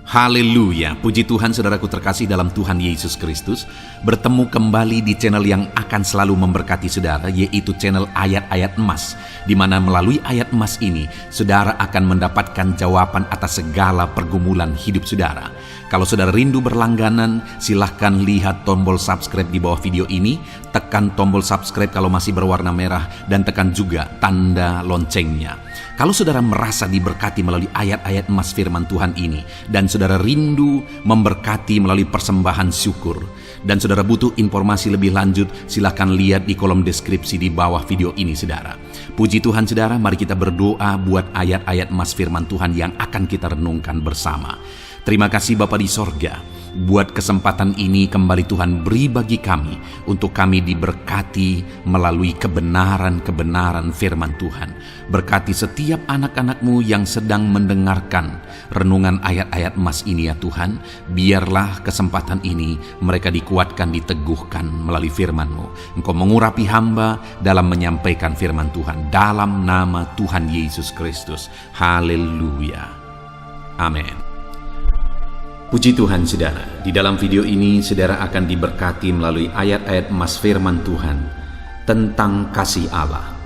Haleluya, puji Tuhan saudaraku terkasih dalam Tuhan Yesus Kristus. Bertemu kembali di channel yang akan selalu memberkati saudara, yaitu channel Ayat-Ayat Emas, di mana melalui ayat emas ini, saudara akan mendapatkan jawaban atas segala pergumulan hidup saudara. Kalau saudara rindu berlangganan, silahkan lihat tombol subscribe di bawah video ini, tekan tombol subscribe kalau masih berwarna merah, dan tekan juga tanda loncengnya. Kalau saudara merasa diberkati melalui ayat-ayat emas firman Tuhan ini, dan saudara rindu memberkati melalui persembahan syukur, dan saudara butuh informasi lebih lanjut, silakan lihat di kolom deskripsi di bawah video ini saudara. Puji Tuhan saudara, mari kita berdoa buat ayat-ayat emas firman Tuhan yang akan kita renungkan bersama. Terima kasih Bapa di sorga, buat kesempatan ini kembali Tuhan beri bagi kami, untuk kami diberkati melalui kebenaran-kebenaran firman Tuhan. Berkati setiap anak-anak-Mu yang sedang mendengarkan renungan ayat-ayat emas ini ya Tuhan. Biarlah kesempatan ini mereka dikuatkan, diteguhkan melalui firman-Mu. Engkau mengurapi hamba dalam menyampaikan firman Tuhan, dalam nama Tuhan Yesus Kristus. Haleluya. Amin. Puji Tuhan saudara, di dalam video ini saudara akan diberkati melalui ayat-ayat emas firman Tuhan tentang kasih Allah.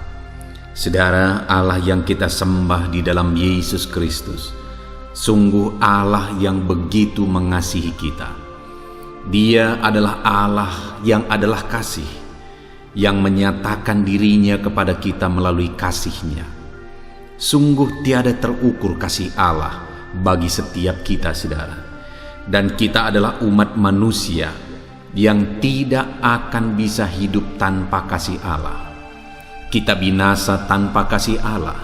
Saudara, Allah yang kita sembah di dalam Yesus Kristus, sungguh Allah yang begitu mengasihi kita. Dia adalah Allah yang adalah kasih, yang menyatakan dirinya kepada kita melalui kasih-Nya. Sungguh tiada terukur kasih Allah bagi setiap kita saudara. Dan kita adalah umat manusia yang tidak akan bisa hidup tanpa kasih Allah. Kita binasa tanpa kasih Allah.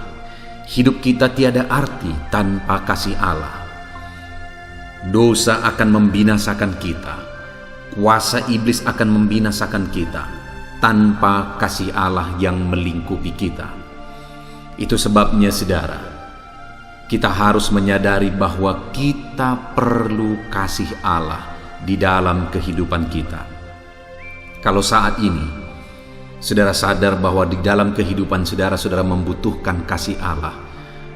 Hidup kita tiada arti tanpa kasih Allah. Dosa akan membinasakan kita. Kuasa iblis akan membinasakan kita tanpa kasih Allah yang melingkupi kita. Itu sebabnya saudara, kita harus menyadari bahwa kita perlu kasih Allah di dalam kehidupan kita. Kalau saat ini saudara sadar bahwa di dalam kehidupan saudara membutuhkan kasih Allah,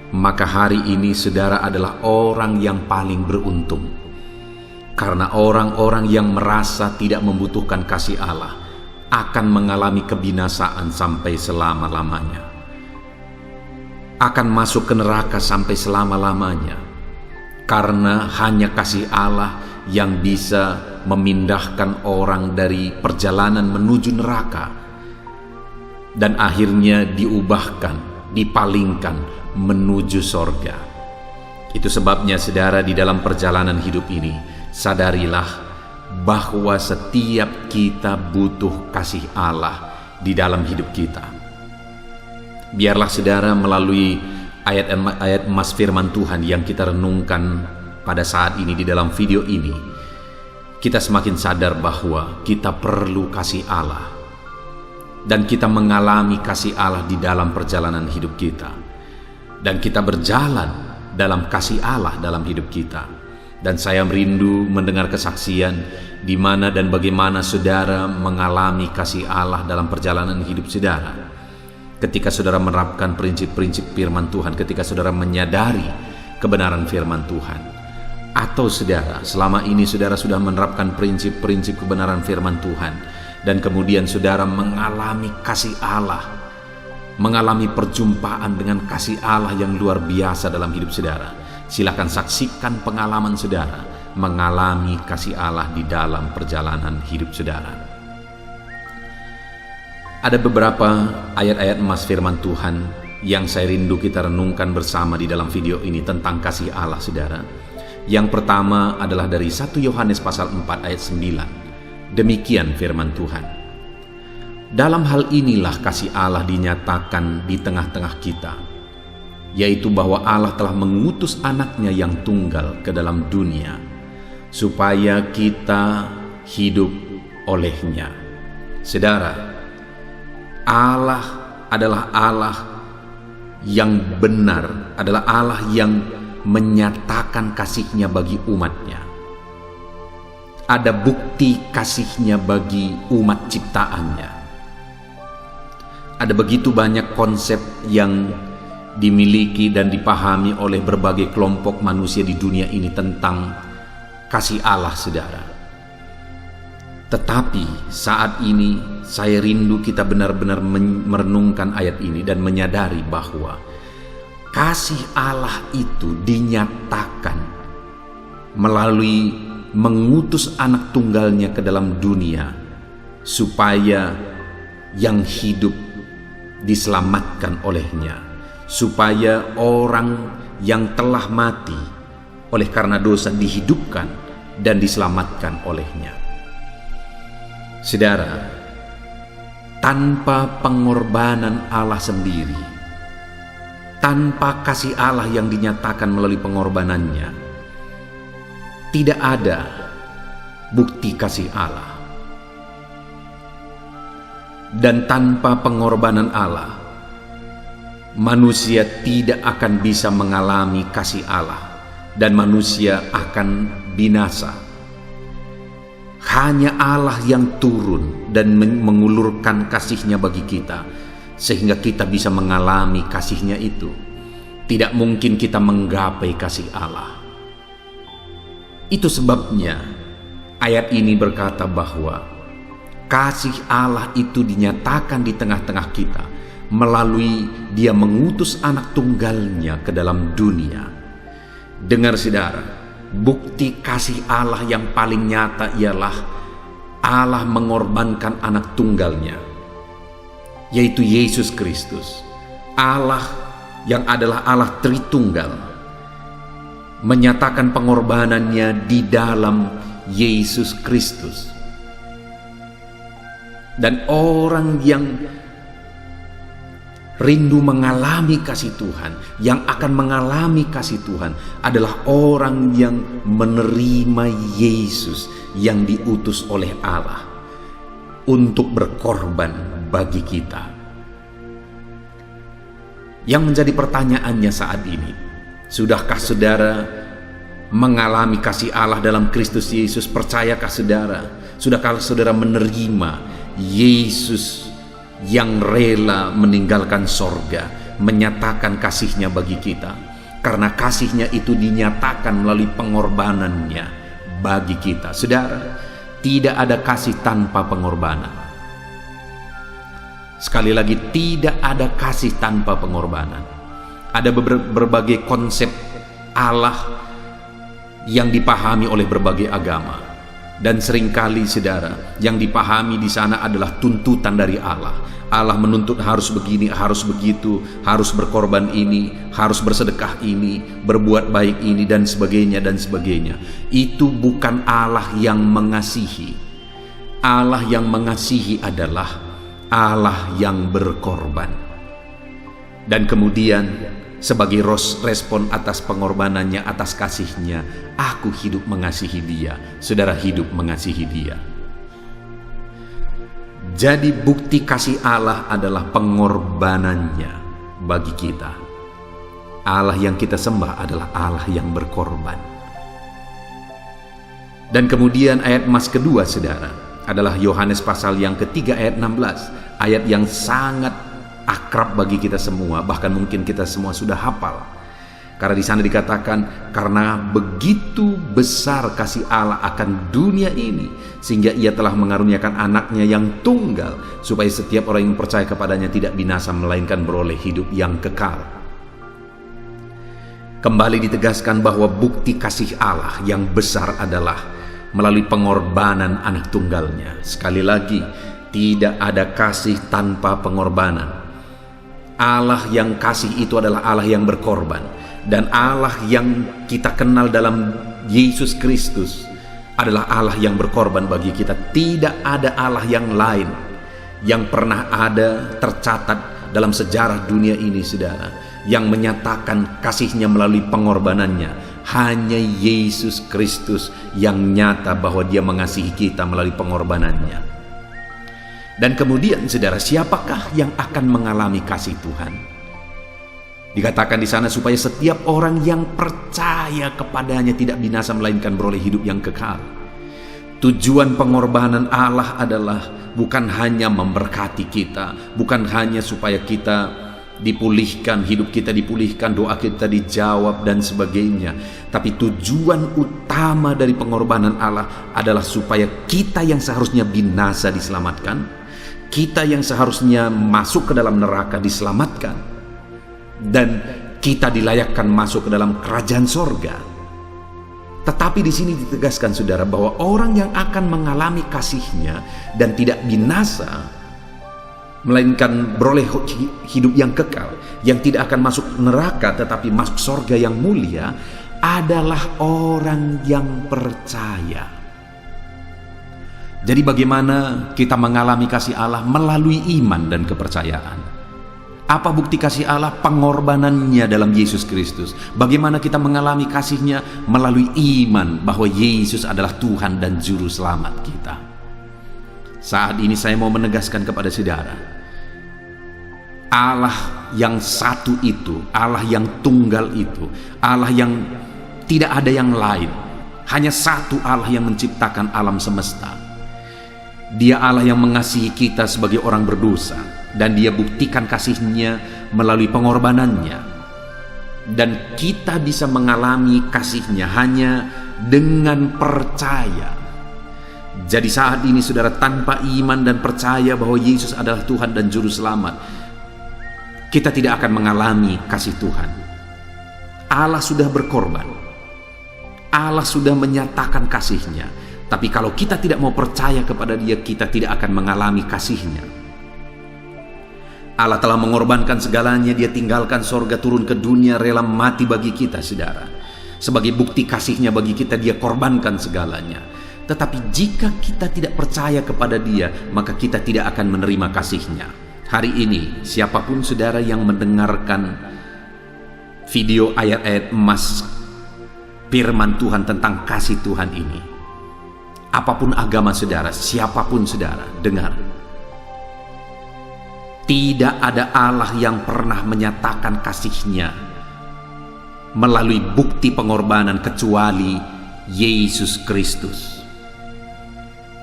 maka hari ini saudara adalah orang yang paling beruntung. Karena orang-orang yang merasa tidak membutuhkan kasih Allah akan mengalami kebinasaan sampai selama-lamanya, akan masuk ke neraka sampai selama-lamanya, karena hanya kasih Allah yang bisa memindahkan orang dari perjalanan menuju neraka dan akhirnya diubahkan, dipalingkan menuju sorga. Itu sebabnya saudara, di dalam perjalanan hidup ini sadarilah bahwa setiap kita butuh kasih Allah di dalam hidup kita. Biarlah saudara melalui ayat emas firman Tuhan yang kita renungkan pada saat ini di dalam video ini, kita semakin sadar bahwa kita perlu kasih Allah. Dan kita mengalami kasih Allah di dalam perjalanan hidup kita. Dan kita berjalan dalam kasih Allah dalam hidup kita. Dan saya merindu mendengar kesaksian di mana dan bagaimana saudara mengalami kasih Allah dalam perjalanan hidup saudara. Ketika saudara menerapkan prinsip-prinsip firman Tuhan, ketika saudara menyadari kebenaran firman Tuhan. Atau saudara, selama ini saudara sudah menerapkan prinsip-prinsip kebenaran firman Tuhan, dan kemudian saudara mengalami kasih Allah, mengalami perjumpaan dengan kasih Allah yang luar biasa dalam hidup saudara. Silakan saksikan pengalaman saudara mengalami kasih Allah di dalam perjalanan hidup saudara. Ada beberapa ayat-ayat emas firman Tuhan yang saya rindu kita renungkan bersama di dalam video ini tentang kasih Allah saudara. Yang pertama adalah dari 1 Yohanes pasal 4 ayat 9. Demikian firman Tuhan. Dalam hal inilah kasih Allah dinyatakan di tengah-tengah kita, yaitu bahwa Allah telah mengutus anaknya yang tunggal ke dalam dunia, supaya kita hidup olehnya. Saudara, Allah adalah Allah yang benar, adalah Allah yang menyatakan kasih-Nya bagi umat-Nya. Ada bukti kasih-Nya bagi umat ciptaan-Nya. Ada begitu banyak konsep yang dimiliki dan dipahami oleh berbagai kelompok manusia di dunia ini tentang kasih Allah, saudara. Tetapi saat ini saya rindu kita benar-benar merenungkan ayat ini dan menyadari bahwa kasih Allah itu dinyatakan melalui mengutus anak tunggalnya ke dalam dunia supaya yang hidup diselamatkan olehnya, supaya orang yang telah mati oleh karena dosa dihidupkan dan diselamatkan olehnya. Saudara, tanpa pengorbanan Allah sendiri, tanpa kasih Allah yang dinyatakan melalui pengorbanannya, tidak ada bukti kasih Allah. Dan tanpa pengorbanan Allah, manusia tidak akan bisa mengalami kasih Allah dan manusia akan binasa. Hanya Allah yang turun dan mengulurkan kasih-Nya bagi kita, sehingga kita bisa mengalami kasih-Nya itu. Tidak mungkin kita menggapai kasih Allah. Itu sebabnya ayat ini berkata bahwa kasih Allah itu dinyatakan di tengah-tengah kita melalui Dia mengutus anak tunggalnya ke dalam dunia. Dengar saudara, bukti kasih Allah yang paling nyata ialah Allah mengorbankan anak tunggalnya, yaitu Yesus Kristus. Allah yang adalah Allah Tritunggal menyatakan pengorbanannya di dalam Yesus Kristus. Dan orang yang rindu mengalami kasih Tuhan, yang akan mengalami kasih Tuhan adalah orang yang menerima Yesus yang diutus oleh Allah untuk berkorban bagi kita. Yang menjadi pertanyaannya saat ini, sudahkah saudara mengalami kasih Allah dalam Kristus Yesus? Percayakah saudara? Sudahkah saudara menerima Yesus yang rela meninggalkan sorga, menyatakan kasih-Nya bagi kita? Karena kasih-Nya itu dinyatakan melalui pengorbanannya bagi kita. Saudara, tidak ada kasih tanpa pengorbanan. Sekali lagi, tidak ada kasih tanpa pengorbanan. Ada berbagai konsep Allah yang dipahami oleh berbagai agama. Dan seringkali saudara, yang dipahami di sana adalah tuntutan dari Allah. Allah menuntut harus begini, harus begitu, harus berkorban ini, harus bersedekah ini, berbuat baik ini, dan sebagainya dan sebagainya. Itu bukan Allah yang mengasihi. Allah yang mengasihi adalah Allah yang berkorban. Dan kemudian sebagai respon atas pengorbanannya, atas kasih-Nya, aku hidup mengasihi dia. Saudara hidup mengasihi dia. Jadi bukti kasih Allah adalah pengorbanannya bagi kita. Allah yang kita sembah adalah Allah yang berkorban. Dan kemudian ayat emas kedua saudara adalah Yohanes pasal yang ketiga ayat 16. Ayat yang sangat akrab bagi kita semua, bahkan mungkin kita semua sudah hafal. Karena di sana dikatakan, karena begitu besar kasih Allah akan dunia ini, sehingga Ia telah mengaruniakan anaknya yang tunggal, supaya setiap orang yang percaya kepadanya tidak binasa, melainkan beroleh hidup yang kekal. Kembali ditegaskan bahwa bukti kasih Allah yang besar adalah melalui pengorbanan anak tunggalnya. Sekali lagi, tidak ada kasih tanpa pengorbanan. Allah yang kasih itu adalah Allah yang berkorban. Dan Allah yang kita kenal dalam Yesus Kristus adalah Allah yang berkorban bagi kita. Tidak ada Allah yang lain yang pernah ada tercatat dalam sejarah dunia ini saudara, yang menyatakan kasih-Nya melalui pengorbanannya. Hanya Yesus Kristus yang nyata bahwa Dia mengasihi kita melalui pengorbanannya. Dan kemudian saudara, siapakah yang akan mengalami kasih Tuhan? Dikatakan di sana supaya setiap orang yang percaya kepadanya tidak binasa, melainkan beroleh hidup yang kekal. Tujuan pengorbanan Allah adalah bukan hanya memberkati kita, bukan hanya supaya kita dipulihkan, hidup kita dipulihkan, doa kita dijawab dan sebagainya. Tapi tujuan utama dari pengorbanan Allah adalah supaya kita yang seharusnya binasa diselamatkan, kita yang seharusnya masuk ke dalam neraka diselamatkan, dan kita dilayakkan masuk ke dalam kerajaan sorga. Tetapi di sini ditegaskan, saudara, bahwa orang yang akan mengalami kasih-Nya dan tidak binasa, melainkan beroleh hidup yang kekal, yang tidak akan masuk neraka tetapi masuk sorga yang mulia, adalah orang yang percaya. Jadi bagaimana kita mengalami kasih Allah? Melalui iman dan kepercayaan. Apa bukti kasih Allah? Pengorbanannya dalam Yesus Kristus. Bagaimana kita mengalami kasih-Nya? Melalui iman bahwa Yesus adalah Tuhan dan Juru Selamat kita. Saat ini saya mau menegaskan kepada saudara, Allah yang satu itu, Allah yang tunggal itu, Allah yang tidak ada yang lain, hanya satu Allah yang menciptakan alam semesta. Dia Allah yang mengasihi kita sebagai orang berdosa, dan Dia buktikan kasih-Nya melalui pengorbanannya. Dan kita bisa mengalami kasih-Nya hanya dengan percaya. Jadi saat ini, saudara, tanpa iman dan percaya bahwa Yesus adalah Tuhan dan Juru Selamat, kita tidak akan mengalami kasih Tuhan. Allah sudah berkorban, Allah sudah menyatakan kasih-Nya. Tapi kalau kita tidak mau percaya kepada Dia, kita tidak akan mengalami kasih-Nya. Allah telah mengorbankan segalanya. Dia tinggalkan sorga, turun ke dunia, rela mati bagi kita, saudara. Sebagai bukti kasih-Nya bagi kita, Dia korbankan segalanya. Tetapi jika kita tidak percaya kepada Dia, maka kita tidak akan menerima kasih-Nya. Hari ini, siapapun saudara yang mendengarkan video ayat-ayat emas firman Tuhan tentang kasih Tuhan ini, apapun agama saudara, siapapun saudara, dengar. Tidak ada Allah yang pernah menyatakan kasih-Nya melalui bukti pengorbanan kecuali Yesus Kristus.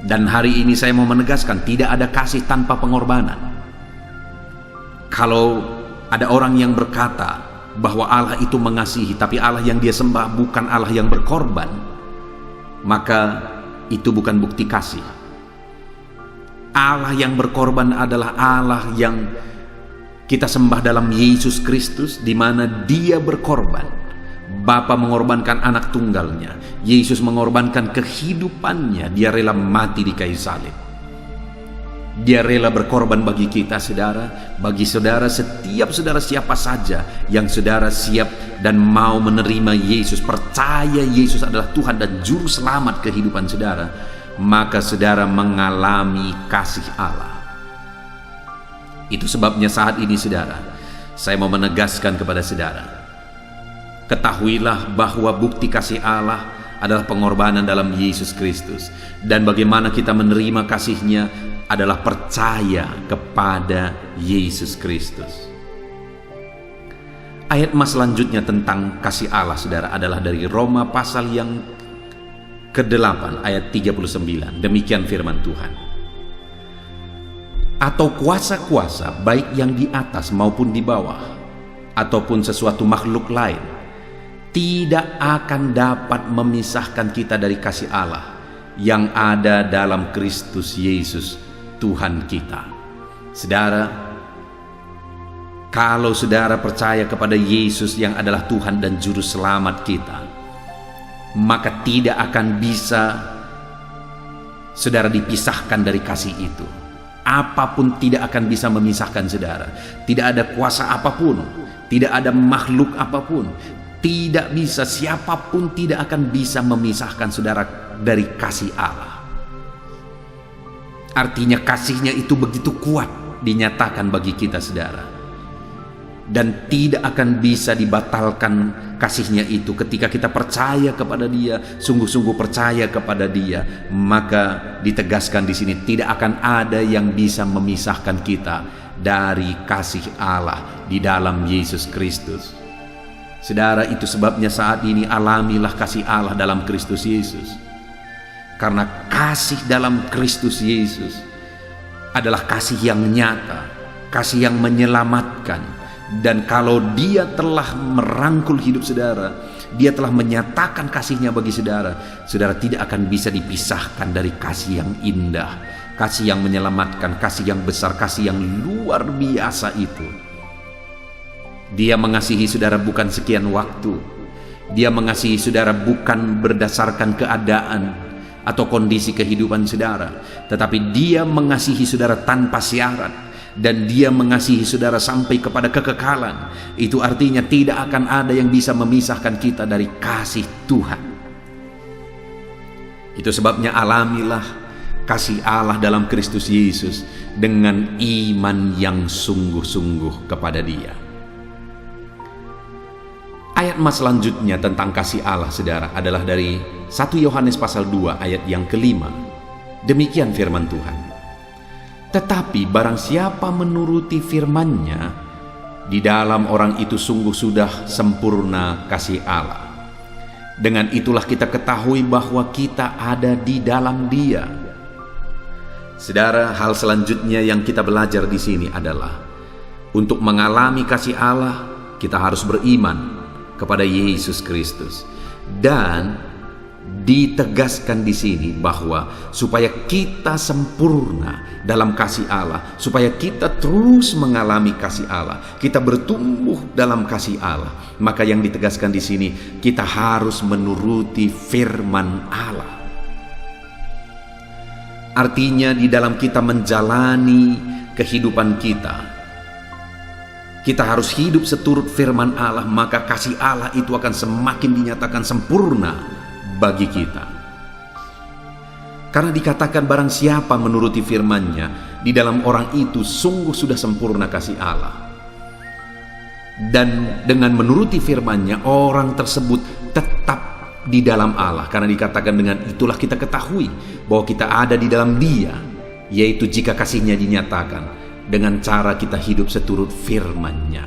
Dan hari ini saya mau menegaskan, tidak ada kasih tanpa pengorbanan. Kalau ada orang yang berkata bahwa Allah itu mengasihi, tapi Allah yang dia sembah bukan Allah yang berkorban, maka itu bukan bukti kasih. Allah yang berkorban adalah Allah yang kita sembah dalam Yesus Kristus, di mana Dia berkorban. Bapa mengorbankan anak tunggalnya, Yesus mengorbankan kehidupannya. Dia rela mati di kayu salib. Dia rela berkorban bagi kita, saudara. Bagi saudara, setiap saudara, siapa saja yang saudara siap dan mau menerima Yesus, percaya Yesus adalah Tuhan dan Juru Selamat kehidupan saudara, maka saudara mengalami kasih Allah. Itu sebabnya saat ini, saudara, saya mau menegaskan kepada saudara, ketahuilah bahwa bukti kasih Allah adalah pengorbanan dalam Yesus Kristus. Dan bagaimana kita menerima kasih-Nya adalah percaya kepada Yesus Kristus. Ayat mas selanjutnya tentang kasih Allah, saudara, adalah dari Roma pasal yang ke-8 ayat 39. Demikian firman Tuhan. Atau kuasa-kuasa baik yang di atas maupun di bawah, ataupun sesuatu makhluk lain, tidak akan dapat memisahkan kita dari kasih Allah yang ada dalam Kristus Yesus Tuhan kita. Saudara, kalau saudara percaya kepada Yesus yang adalah Tuhan dan Juru Selamat kita, maka tidak akan bisa saudara dipisahkan dari kasih itu. Apapun tidak akan bisa memisahkan saudara. Tidak ada kuasa apapun, tidak ada makhluk apapun, tidak bisa, siapapun tidak akan bisa memisahkan saudara dari kasih Allah. Artinya kasih-Nya itu begitu kuat dinyatakan bagi kita, saudara, dan tidak akan bisa dibatalkan kasih-Nya itu ketika kita percaya kepada Dia, sungguh-sungguh percaya kepada Dia. Maka ditegaskan di sini, tidak akan ada yang bisa memisahkan kita dari kasih Allah di dalam Yesus Kristus. Saudara, itu sebabnya saat ini alamilah kasih Allah dalam Kristus Yesus. Karena kasih dalam Kristus Yesus adalah kasih yang nyata, kasih yang menyelamatkan, Dan kalau dia telah merangkul hidup saudara, dia telah menyatakan kasihnya bagi saudara, saudara tidak akan bisa dipisahkan dari kasih yang indah, kasih yang menyelamatkan, kasih yang besar, kasih yang luar biasa itu. Dia mengasihi saudara bukan sekian waktu. Dia mengasihi saudara bukan berdasarkan keadaan atau kondisi kehidupan saudara, tetapi dia mengasihi saudara tanpa syarat. Dan dia mengasihi saudara sampai kepada kekekalan. Itu artinya tidak akan ada yang bisa memisahkan kita dari kasih Tuhan. Itu sebabnya alamilah kasih Allah dalam Kristus Yesus dengan iman yang sungguh-sungguh kepada Dia. Ayat mas selanjutnya tentang kasih Allah saudara adalah dari 1 Yohanes pasal 2 ayat yang kelima. Demikian firman Tuhan. Tetapi barang siapa menuruti firman-Nya, di dalam orang itu sungguh sudah sempurna kasih Allah. Dengan itulah kita ketahui bahwa kita ada di dalam Dia. Saudara, hal selanjutnya yang kita belajar di sini adalah untuk mengalami kasih Allah, kita harus beriman kepada Yesus Kristus. Dan ditegaskan di sini bahwa supaya kita sempurna dalam kasih Allah, supaya kita terus mengalami kasih Allah, kita bertumbuh dalam kasih Allah, maka yang ditegaskan di sini kita harus menuruti firman Allah. Artinya di dalam kita menjalani kehidupan kita harus hidup seturut firman Allah, maka kasih Allah itu akan semakin dinyatakan sempurna bagi kita. Karena dikatakan barang siapa menuruti firman-Nya, di dalam orang itu sungguh sudah sempurna kasih Allah. Dan dengan menuruti firman-Nya, orang tersebut tetap di dalam Allah. Karena dikatakan dengan itulah kita ketahui bahwa kita ada di dalam Dia, yaitu jika kasih-Nya dinyatakan dengan cara kita hidup seturut firman-Nya.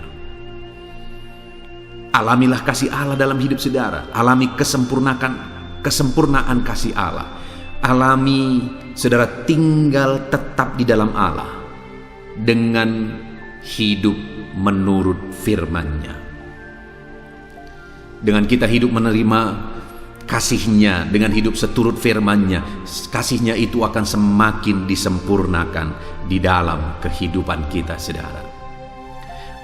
Alamilah kasih Allah dalam hidup saudara. Alami kesempurnaan kasih Allah. Alami saudara tinggal tetap di dalam Allah dengan hidup menurut firman-Nya. Dengan kita hidup menerima kasih-Nya, dengan hidup seturut firman-Nya, kasih-Nya itu akan semakin disempurnakan di dalam kehidupan kita saudara.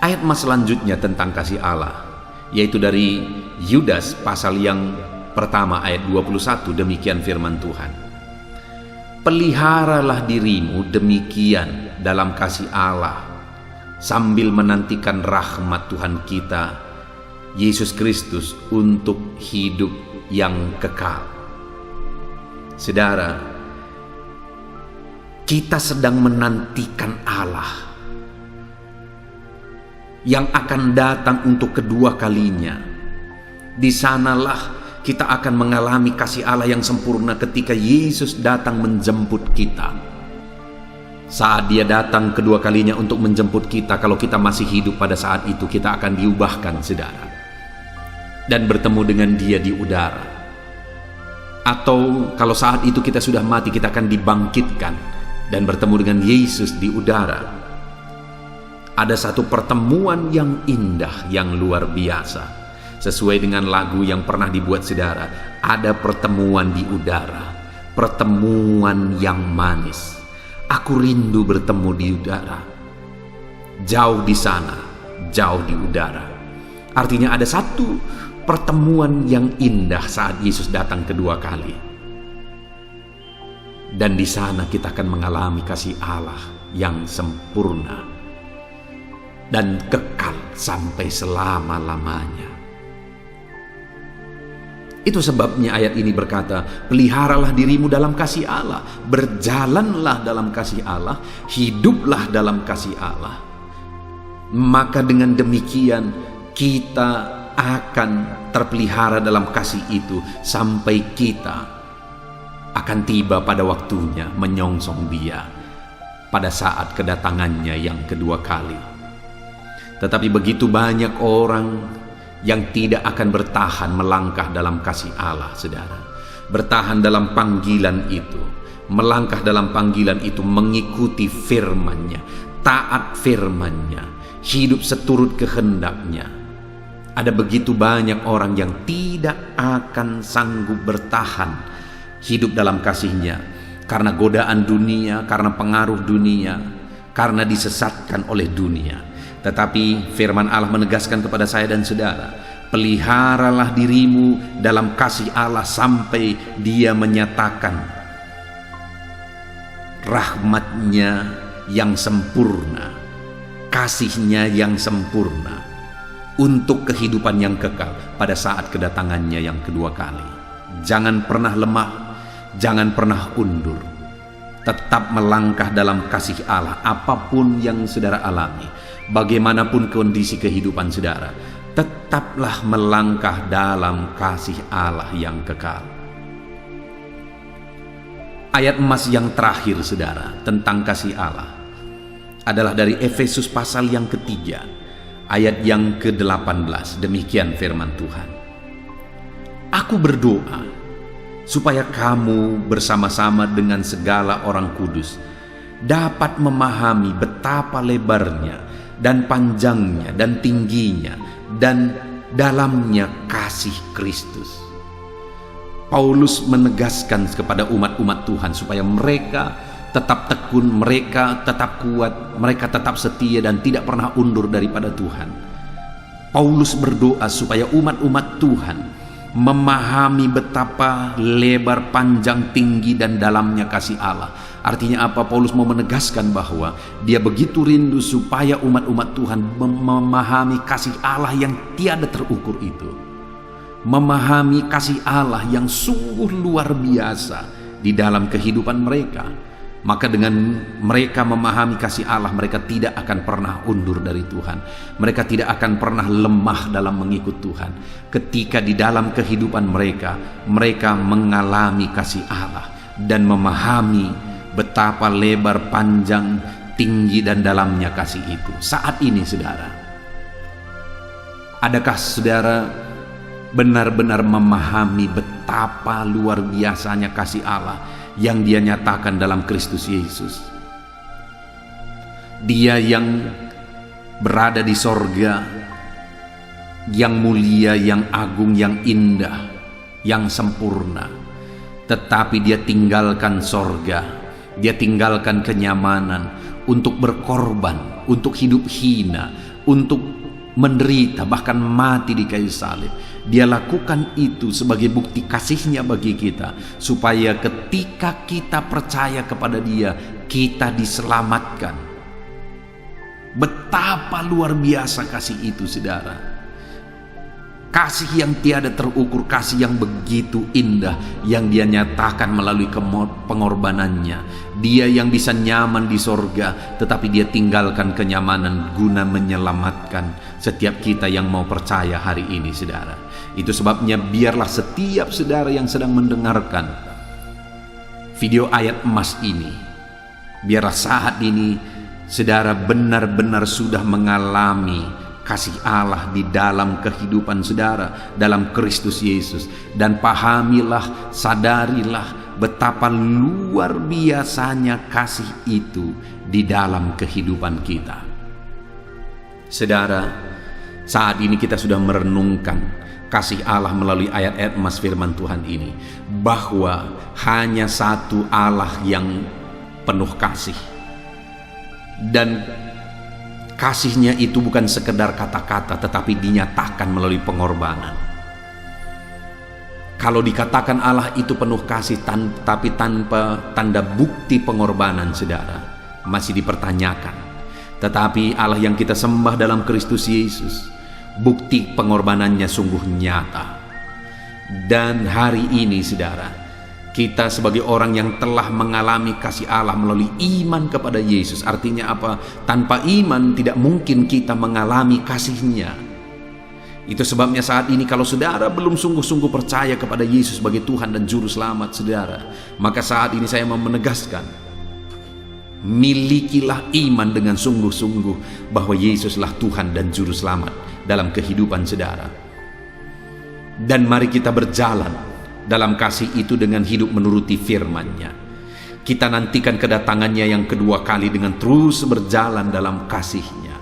Ayat mas selanjutnya tentang kasih Allah, yaitu dari Yudas pasal yang pertama ayat 21. Demikian firman Tuhan. Peliharalah dirimu demikian dalam kasih Allah, sambil menantikan rahmat Tuhan kita Yesus Kristus untuk hidup yang kekal. Saudara, kita sedang menantikan Allah yang akan datang untuk kedua kalinya. Di sanalah kita akan mengalami kasih Allah yang sempurna ketika Yesus datang menjemput kita. Saat Dia datang kedua kalinya untuk menjemput kita, kalau kita masih hidup pada saat itu, kita akan diubahkan saudara, dan bertemu dengan Dia di udara. Atau kalau saat itu kita sudah mati, kita akan dibangkitkan dan bertemu dengan Yesus di udara. Ada satu pertemuan yang indah, yang luar biasa. Sesuai dengan lagu yang pernah dibuat saudara, ada pertemuan di udara, pertemuan yang manis. Aku rindu bertemu di udara. Jauh di sana, jauh di udara. Artinya ada satu pertemuan yang indah saat Yesus datang kedua kali. Dan di sana kita akan mengalami kasih Allah yang sempurna dan kekal sampai selama-lamanya. Itu sebabnya ayat ini berkata, peliharalah dirimu dalam kasih Allah, berjalanlah dalam kasih Allah, hiduplah dalam kasih Allah. Maka dengan demikian kita akan terpelihara dalam kasih itu sampai kita akan tiba pada waktunya menyongsong Dia pada saat kedatangannya yang kedua kali. Tetapi begitu banyak orang yang tidak akan bertahan melangkah dalam kasih Allah, saudara. Bertahan dalam panggilan itu, melangkah dalam panggilan itu, mengikuti firman-Nya, taat firman-Nya, hidup seturut kehendak-Nya. Ada begitu banyak orang yang tidak akan sanggup bertahan hidup dalam kasih-Nya karena godaan dunia, karena pengaruh dunia, karena disesatkan oleh dunia. Tetapi firman Allah menegaskan kepada saya dan saudara, peliharalah dirimu dalam kasih Allah sampai Dia menyatakan rahmat-Nya yang sempurna, kasih-Nya yang sempurna untuk kehidupan yang kekal pada saat kedatangan-Nya yang kedua kali. Jangan pernah lemah, jangan pernah undur. Tetap melangkah dalam kasih Allah apapun yang saudara alami. Bagaimanapun kondisi kehidupan saudara, tetaplah melangkah dalam kasih Allah yang kekal. Ayat emas yang terakhir saudara tentang kasih Allah adalah dari Efesus pasal yang ketiga, ayat yang ke-18. Demikian firman Tuhan. Aku berdoa supaya kamu bersama-sama dengan segala orang kudus dapat memahami betapa lebarnya dan panjangnya dan tingginya dan dalamnya kasih Kristus. Paulus menegaskan kepada umat-umat Tuhan supaya mereka tetap tekun, mereka tetap kuat, mereka tetap setia dan tidak pernah undur daripada Tuhan. Paulus berdoa supaya umat-umat Tuhan memahami betapa lebar, panjang, tinggi dan dalamnya kasih Allah. Artinya apa? Paulus mau menegaskan bahwa dia begitu rindu supaya umat-umat Tuhan memahami kasih Allah yang tiada terukur itu, memahami kasih Allah yang sungguh luar biasa di dalam kehidupan mereka. Maka dengan mereka memahami kasih Allah, mereka tidak akan pernah undur dari Tuhan. Mereka tidak akan pernah lemah dalam mengikut Tuhan. Ketika di dalam kehidupan mereka, mereka mengalami kasih Allah dan memahami betapa lebar, panjang, tinggi dan dalamnya kasih itu. Saat ini saudara, adakah saudara benar-benar memahami betapa luar biasanya kasih Allah yang Dia nyatakan dalam Kristus Yesus? Dia yang berada di sorga, yang mulia, yang agung, yang indah, yang sempurna. Tetapi Dia tinggalkan sorga, Dia tinggalkan kenyamanan untuk berkorban, untuk hidup hina, untuk menderita, bahkan mati di kayu salib. Dia lakukan itu sebagai bukti kasih-Nya bagi kita, supaya ketika kita percaya kepada Dia, kita diselamatkan. Betapa luar biasa kasih itu saudara. Kasih yang tiada terukur, kasih yang begitu indah yang Dia nyatakan melalui pengorbanannya. Dia yang bisa nyaman di sorga, tetapi Dia tinggalkan kenyamanan guna menyelamatkan setiap kita yang mau percaya hari ini saudara. Itu sebabnya biarlah setiap saudara yang sedang mendengarkan video ayat emas ini, biarlah saat ini saudara benar-benar sudah mengalami kasih Allah di dalam kehidupan saudara dalam Kristus Yesus, dan pahamilah, sadarilah betapa luar biasanya kasih itu di dalam kehidupan kita. Saudara, saat ini kita sudah merenungkan kasih Allah melalui ayat-ayat emas firman Tuhan ini, bahwa hanya satu Allah yang penuh kasih, dan kasih-Nya itu bukan sekedar kata-kata, tetapi dinyatakan melalui pengorbanan. Kalau dikatakan Allah itu penuh kasih tapi tanpa tanda bukti pengorbanan saudara, masih dipertanyakan. Tetapi Allah yang kita sembah dalam Kristus Yesus, bukti pengorbanannya sungguh nyata. Dan hari ini saudara, kita sebagai orang yang telah mengalami kasih Allah melalui iman kepada Yesus. Artinya apa? Tanpa iman tidak mungkin kita mengalami kasih-Nya. Itu sebabnya saat ini kalau saudara belum sungguh-sungguh percaya kepada Yesus sebagai Tuhan dan Juru Selamat saudara, maka saat ini saya mau menegaskan, milikilah iman dengan sungguh-sungguh bahwa Yesuslah Tuhan dan Juru Selamat dalam kehidupan saudara. Dan mari kita berjalan dalam kasih itu dengan hidup menuruti firman-Nya. Kita nantikan kedatangan-Nya yang kedua kali dengan terus berjalan dalam kasih-Nya.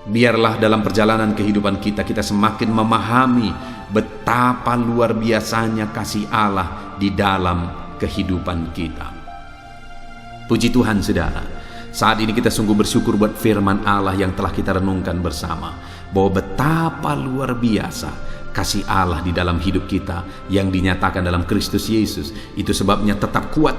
Biarlah dalam perjalanan kehidupan kita, kita semakin memahami betapa luar biasanya kasih Allah di dalam kehidupan kita. Puji Tuhan saudara, saat ini kita sungguh bersyukur buat firman Allah yang telah kita renungkan bersama, bahwa betapa luar biasa kasih Allah di dalam hidup kita yang dinyatakan dalam Kristus Yesus. Itu sebabnya tetap kuat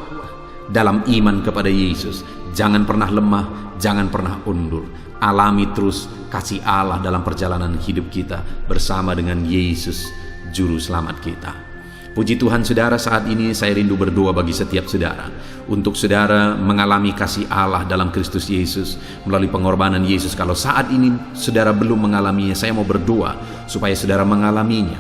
dalam iman kepada Yesus. Jangan pernah lemah, jangan pernah undur. Alami terus kasih Allah dalam perjalanan hidup kita bersama dengan Yesus, Juru Selamat kita. Puji Tuhan saudara, saat ini saya rindu berdoa bagi setiap saudara, untuk saudara mengalami kasih Allah dalam Kristus Yesus melalui pengorbanan Yesus. Kalau saat ini saudara belum mengalaminya, saya mau berdoa supaya saudara mengalaminya.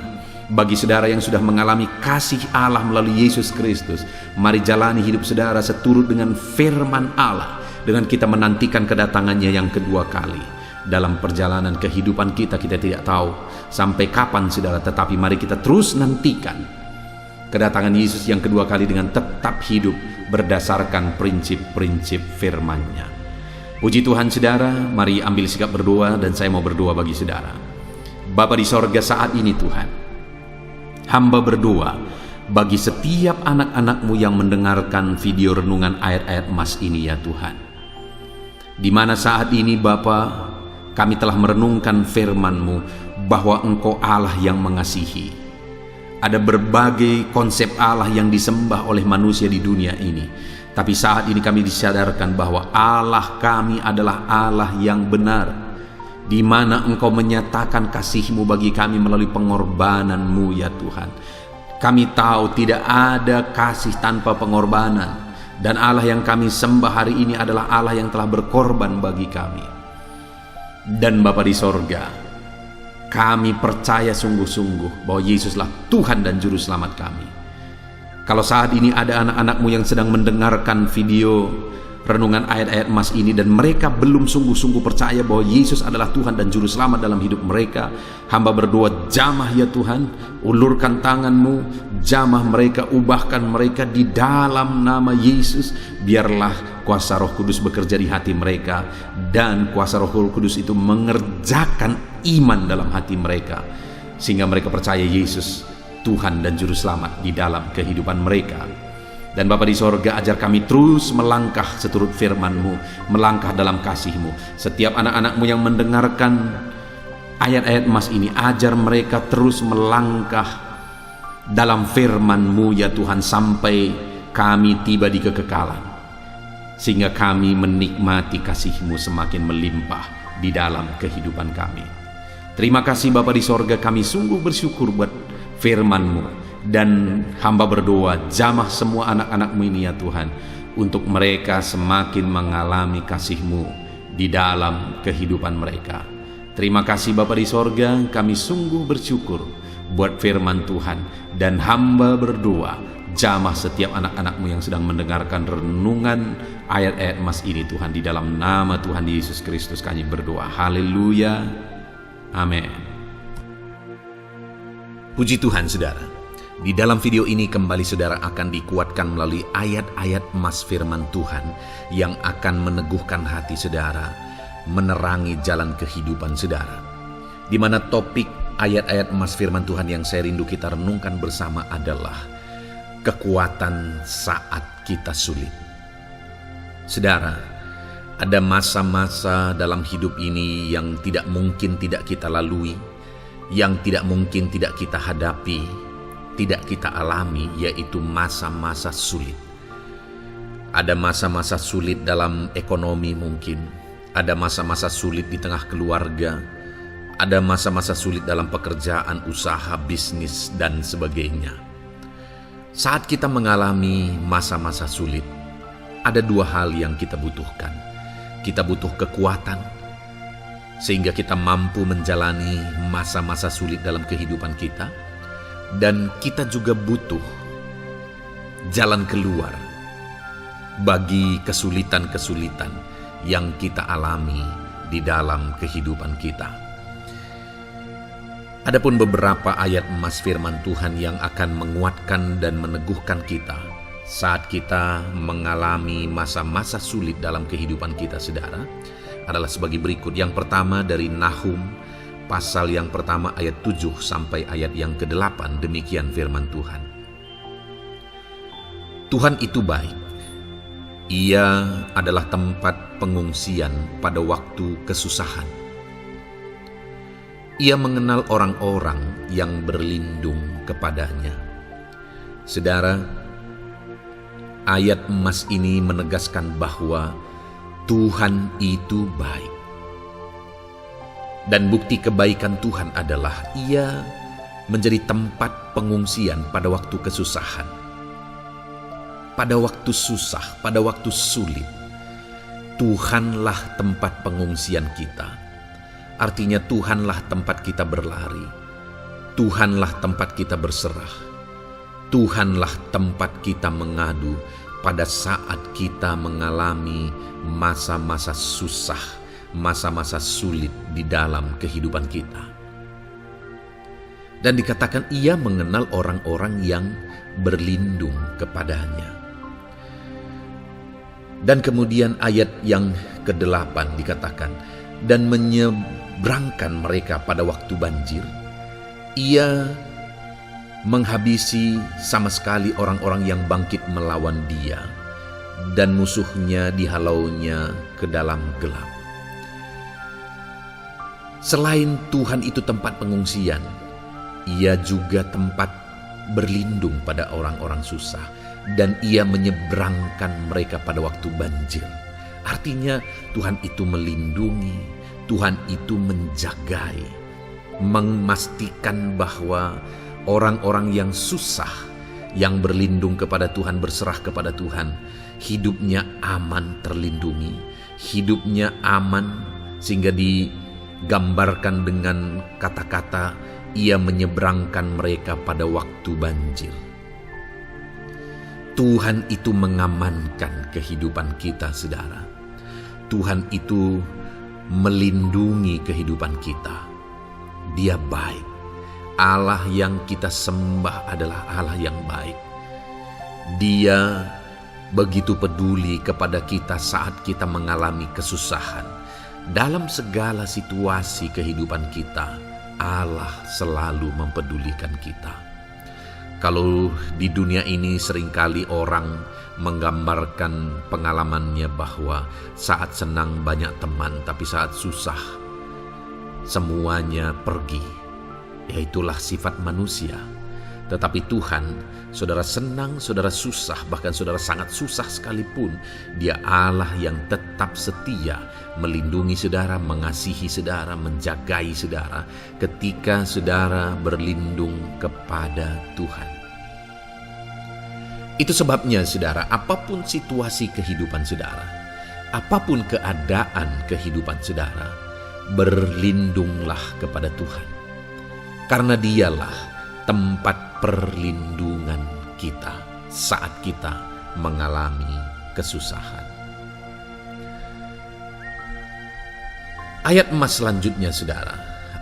Bagi saudara yang sudah mengalami kasih Allah melalui Yesus Kristus, mari jalani hidup saudara seturut dengan firman Allah, dengan kita menantikan kedatangannya yang kedua kali. Dalam perjalanan kehidupan kita, kita tidak tahu sampai kapan saudara, tetapi mari kita terus nantikan kedatangan Yesus yang kedua kali dengan tetap hidup berdasarkan prinsip-prinsip firman-Nya. Puji Tuhan saudara, mari ambil sikap berdoa, dan saya mau berdoa bagi saudara. Bapa di sorga, saat ini Tuhan, hamba berdoa bagi setiap anak-anak-Mu yang mendengarkan video renungan ayat-ayat emas ini ya Tuhan. Di mana saat ini Bapa, kami telah merenungkan firman-Mu bahwa Engkau Allah yang mengasihi. Ada berbagai konsep Allah yang disembah oleh manusia di dunia ini, tapi saat ini kami disadarkan bahwa Allah kami adalah Allah yang benar, di mana Engkau menyatakan kasih-Mu bagi kami melalui pengorbanan-Mu ya Tuhan. Kami tahu tidak ada kasih tanpa pengorbanan, dan Allah yang kami sembah hari ini adalah Allah yang telah berkorban bagi kami. Dan Bapa di sorga, kami percaya sungguh-sungguh bahwa Yesuslah Tuhan dan Juru Selamat kami. Kalau saat ini ada anak-anak-Mu yang sedang mendengarkan video renungan ayat-ayat emas ini, dan mereka belum sungguh-sungguh percaya bahwa Yesus adalah Tuhan dan Juru Selamat dalam hidup mereka, hamba berdoa, jamah ya Tuhan, ulurkan tangan-Mu, jamah mereka, ubahkan mereka di dalam nama Yesus. Biarlah kuasa Roh Kudus bekerja di hati mereka, dan kuasa Roh Kudus itu mengerjakan iman dalam hati mereka, sehingga mereka percaya Yesus Tuhan dan Juru Selamat di dalam kehidupan mereka. Dan Bapa di sorga, ajar kami terus melangkah seturut firman-Mu, melangkah dalam kasih-Mu. Setiap anak-anak-Mu yang mendengarkan ayat-ayat emas ini, ajar mereka terus melangkah dalam firman-Mu ya Tuhan, sampai kami tiba di kekekalan, sehingga kami menikmati kasih-Mu semakin melimpah di dalam kehidupan kami. Terima kasih Bapa di sorga, kami sungguh bersyukur buat firman-Mu. Dan hamba berdoa, jamah semua anak-anak-Mu ini ya Tuhan, untuk mereka semakin mengalami kasih-Mu di dalam kehidupan mereka. Terima kasih Bapa di sorga, kami sungguh bersyukur buat firman Tuhan. Dan hamba berdoa, jamah setiap anak-anak-Mu yang sedang mendengarkan renungan ayat-ayat emas ini Tuhan, di dalam nama Tuhan Yesus Kristus kami berdoa. Haleluya, amin. Puji Tuhan saudara. Di dalam video ini kembali saudara akan dikuatkan melalui ayat-ayat emas firman Tuhan yang akan meneguhkan hati saudara, menerangi jalan kehidupan saudara. Di mana topik ayat-ayat emas firman Tuhan yang saya rindu kita renungkan bersama adalah kekuatan saat kita sulit. Saudara, ada masa-masa dalam hidup ini yang tidak mungkin tidak kita lalui, yang tidak mungkin tidak kita hadapi, tidak kita alami, yaitu masa-masa sulit. Ada masa-masa sulit dalam ekonomi mungkin, ada masa-masa sulit di tengah keluarga, ada masa-masa sulit dalam pekerjaan, usaha, bisnis, dan sebagainya. Saat kita mengalami masa-masa sulit, ada dua hal yang kita butuhkan. Kita butuh kekuatan, sehingga kita mampu menjalani masa-masa sulit dalam kehidupan kita. Dan kita juga butuh jalan keluar bagi kesulitan-kesulitan yang kita alami di dalam kehidupan kita. Adapun beberapa ayat emas firman Tuhan yang akan menguatkan dan meneguhkan kita saat kita mengalami masa-masa sulit dalam kehidupan kita, saudara, adalah sebagai berikut. Yang pertama dari Nahum pasal yang pertama ayat 7 sampai ayat yang ke-8. Demikian firman Tuhan. Tuhan itu baik. Ia adalah tempat pengungsian pada waktu kesusahan. Ia mengenal orang-orang yang berlindung kepadanya. Saudara, ayat emas ini menegaskan bahwa Tuhan itu baik. Dan bukti kebaikan Tuhan adalah Ia menjadi tempat pengungsian pada waktu kesusahan. Pada waktu susah, pada waktu sulit, Tuhanlah tempat pengungsian kita. Artinya Tuhanlah tempat kita berlari. Tuhanlah tempat kita berserah. Tuhanlah tempat kita mengadu pada saat kita mengalami masa-masa susah, masa-masa sulit di dalam kehidupan kita. Dan dikatakan Ia mengenal orang-orang yang berlindung kepadanya. Dan kemudian ayat yang ke-8 dikatakan, dan menyeberangkan mereka pada waktu banjir. Ia menghabisi sama sekali orang-orang yang bangkit melawan Dia, dan musuhnya dihalaunya ke dalam gelap. Selain Tuhan itu tempat pengungsian, Ia juga tempat berlindung pada orang-orang susah, dan Ia menyeberangkan mereka pada waktu banjir. Artinya Tuhan itu melindungi, Tuhan itu menjagai, memastikan bahwa orang-orang yang susah, yang berlindung kepada Tuhan, berserah kepada Tuhan, hidupnya aman, terlindungi, hidupnya aman, sehingga digambarkan dengan kata-kata Ia menyeberangkan mereka pada waktu banjir. Tuhan itu mengamankan kehidupan kita, saudara. Tuhan itu melindungi kehidupan kita. Dia baik. Allah yang kita sembah adalah Allah yang baik. Dia begitu peduli kepada kita saat kita mengalami kesusahan. Dalam segala situasi kehidupan kita, Allah selalu mempedulikan kita. Kalau di dunia ini seringkali orang menggambarkan pengalamannya bahwa saat senang banyak teman, tapi saat susah semuanya pergi. Ya, itulah sifat manusia. Tetapi Tuhan, saudara senang, saudara susah, bahkan saudara sangat susah sekalipun, Dia Allah yang tetap setia melindungi saudara, mengasihi saudara, menjagai saudara ketika saudara berlindung kepada Tuhan. Itu sebabnya saudara, apapun situasi kehidupan saudara, apapun keadaan kehidupan saudara, berlindunglah kepada Tuhan. Karena Dialah tempat perlindungan kita saat kita mengalami kesusahan. Ayat emas selanjutnya saudara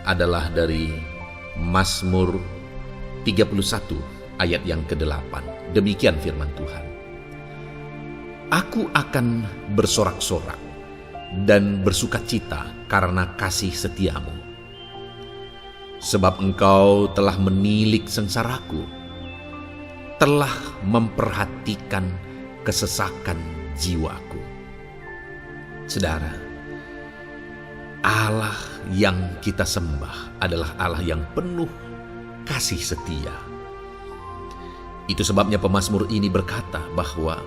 adalah dari Mazmur 31 ayat yang ke-8. Demikian firman Tuhan. Aku akan bersorak-sorak dan bersukacita karena kasih setiamu. Sebab Engkau telah menilik sengsaraku, telah memperhatikan kesesakan jiwaku. Saudara, Allah yang kita sembah adalah Allah yang penuh kasih setia. Itu sebabnya pemazmur ini berkata bahwa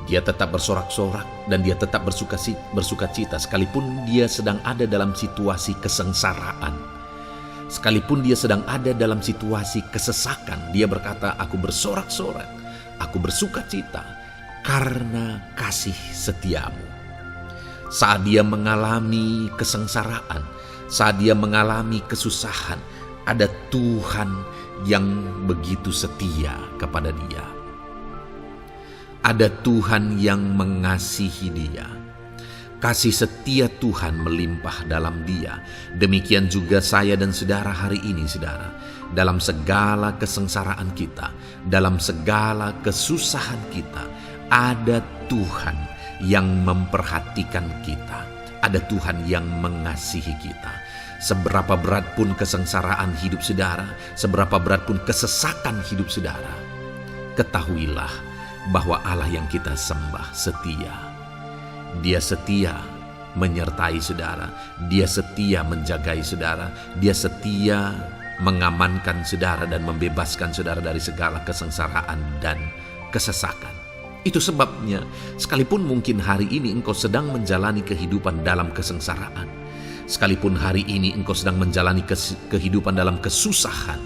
dia tetap bersorak-sorak dan dia tetap bersukacita sekalipun dia sedang ada dalam situasi kesengsaraan. Sekalipun dia sedang ada dalam situasi kesesakan, dia berkata, aku bersorak-sorak, aku bersukacita karena kasih setiamu. Saat dia mengalami kesengsaraan, saat dia mengalami kesusahan, ada Tuhan yang begitu setia kepada dia. Ada Tuhan yang mengasihi dia. Kasih setia Tuhan melimpah dalam dia. Demikian juga saya dan saudara hari ini, saudara. Dalam segala kesengsaraan kita, dalam segala kesusahan kita, ada Tuhan yang memperhatikan kita. ada Tuhan yang mengasihi kita. Seberapa berat pun kesengsaraan hidup saudara, seberapa berat pun kesesakan hidup saudara, ketahuilah bahwa Allah yang kita sembah setia. Dia setia menyertai saudara, Dia setia menjagai saudara, Dia setia mengamankan saudara dan membebaskan saudara dari segala kesengsaraan dan kesesakan. Itu sebabnya, sekalipun mungkin hari ini engkau sedang menjalani kehidupan dalam kesengsaraan, sekalipun hari ini engkau sedang menjalani kehidupan dalam kesusahan,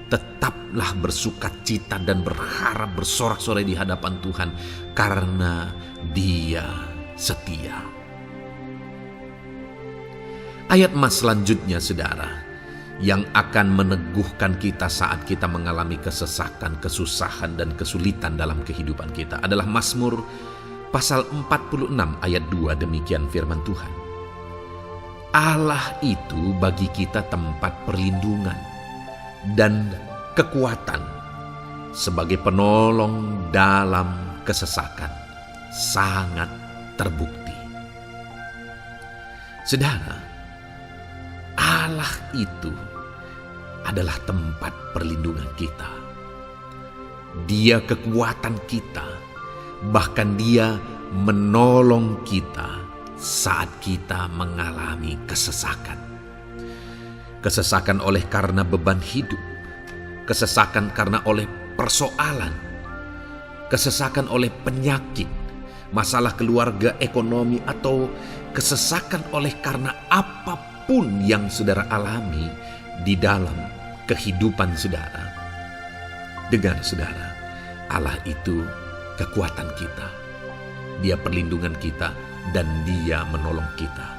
tetaplah bersukacita dan berharap bersorak-sorai di hadapan Tuhan, karena Dia setia. Ayat mas selanjutnya saudara, yang akan meneguhkan kita saat kita mengalami kesesakan, kesusahan, dan kesulitan dalam kehidupan kita adalah Mazmur pasal 46 ayat 2. Demikian firman Tuhan. Allah itu bagi kita tempat perlindungan dan kekuatan sebagai penolong dalam kesesakan, sangat terbukti. Saudara, Allah itu adalah tempat perlindungan kita. Dia kekuatan kita, bahkan Dia menolong kita saat kita mengalami kesesakan. Kesesakan oleh karena beban hidup, kesesakan karena oleh persoalan, kesesakan oleh penyakit, masalah keluarga, ekonomi, atau kesesakan oleh karena apapun yang saudara alami di dalam kehidupan saudara. Dengar saudara, Allah itu kekuatan kita, Dia perlindungan kita, dan Dia menolong kita.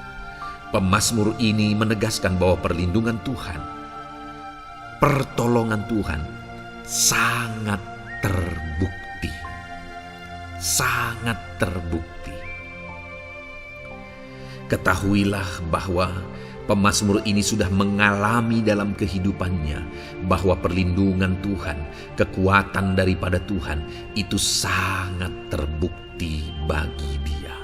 Pemazmur ini menegaskan bahwa perlindungan Tuhan, pertolongan Tuhan sangat terbukti. Sangat terbukti. Ketahuilah bahwa pemazmur ini sudah mengalami dalam kehidupannya bahwa perlindungan Tuhan, kekuatan daripada Tuhan itu sangat terbukti bagi dia.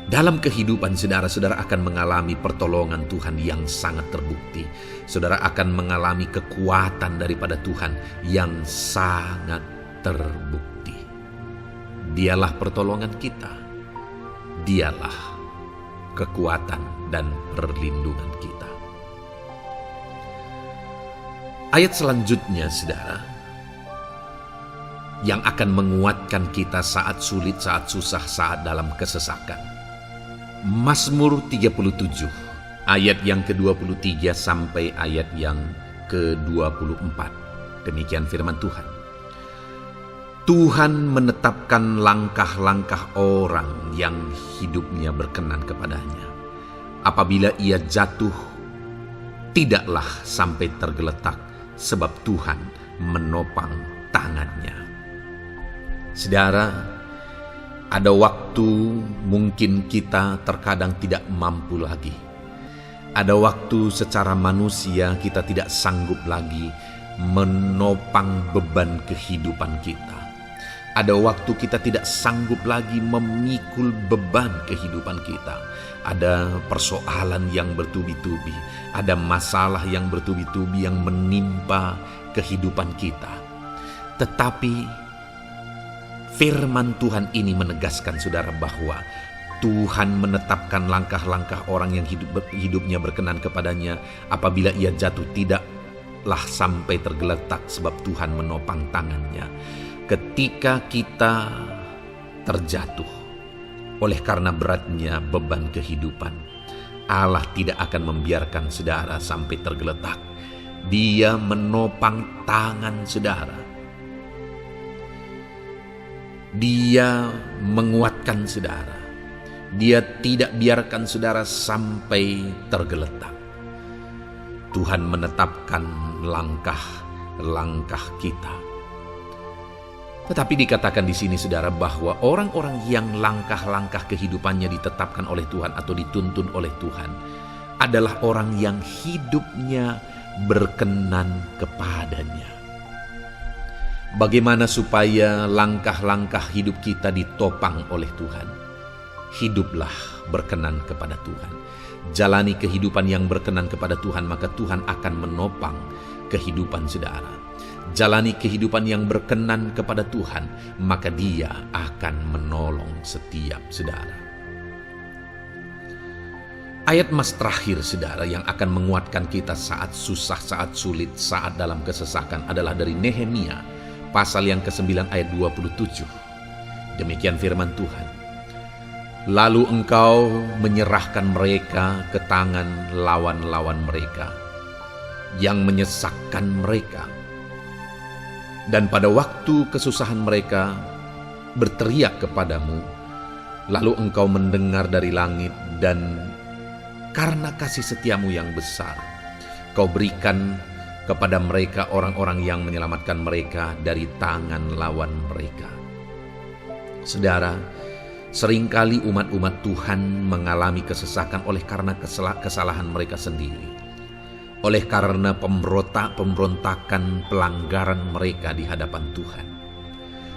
Dalam kehidupan saudara akan mengalami pertolongan Tuhan yang sangat terbukti. Saudara akan mengalami kekuatan daripada Tuhan yang sangat terbukti. Dialah pertolongan kita. Dialah kekuatan dan perlindungan kita. Ayat selanjutnya saudara, yang akan menguatkan kita saat sulit, saat susah, saat dalam kesesakan. Mazmur 37 ayat yang ke-23 sampai ayat yang ke-24. Demikian firman Tuhan. Tuhan menetapkan langkah-langkah orang yang hidupnya berkenan kepadanya. Apabila ia jatuh, tidaklah sampai tergeletak, sebab Tuhan menopang tangannya. Saudara, ada waktu mungkin kita terkadang tidak mampu lagi. Ada waktu secara manusia kita tidak sanggup lagi menopang beban kehidupan kita. Ada waktu kita tidak sanggup lagi memikul beban kehidupan kita. Ada persoalan yang bertubi-tubi, ada masalah yang bertubi-tubi yang menimpa kehidupan kita. Tetapi firman Tuhan ini menegaskan saudara bahwa Tuhan menetapkan langkah-langkah orang yang hidupnya berkenan kepadanya. Apabila ia jatuh, tidaklah sampai tergeletak, sebab Tuhan menopang tangannya. Ketika kita terjatuh oleh karena beratnya beban kehidupan, Allah tidak akan membiarkan saudara sampai tergeletak. Dia menopang tangan saudara. Dia menguatkan saudara. Dia tidak biarkan saudara sampai tergeletak. Tuhan menetapkan langkah-langkah kita. Tetapi dikatakan di sini saudara bahwa orang-orang yang langkah-langkah kehidupannya ditetapkan oleh Tuhan atau dituntun oleh Tuhan adalah orang yang hidupnya berkenan kepadanya. Bagaimana supaya langkah-langkah hidup kita ditopang oleh Tuhan? hiduplah berkenan kepada Tuhan. Jalani kehidupan yang berkenan kepada Tuhan, maka Tuhan akan menopang kehidupan saudara. Jalani kehidupan yang berkenan kepada Tuhan, maka Dia akan menolong setiap saudara. Ayat emas terakhir saudara yang akan menguatkan kita saat susah, saat sulit, saat dalam kesesakan adalah dari Nehemia pasal yang ke-9 ayat 27. Demikian firman Tuhan. Lalu engkau menyerahkan mereka ke tangan lawan-lawan mereka yang menyesakkan mereka. Dan pada waktu kesusahan mereka berteriak kepadamu, lalu engkau mendengar dari langit, dan karena kasih setiamu yang besar, kau berikan kepada mereka orang-orang yang menyelamatkan mereka dari tangan lawan mereka. Saudara, seringkali umat-umat Tuhan mengalami kesesakan oleh karena kesalahan mereka sendiri. Oleh karena pemberontakan, pelanggaran mereka di hadapan Tuhan.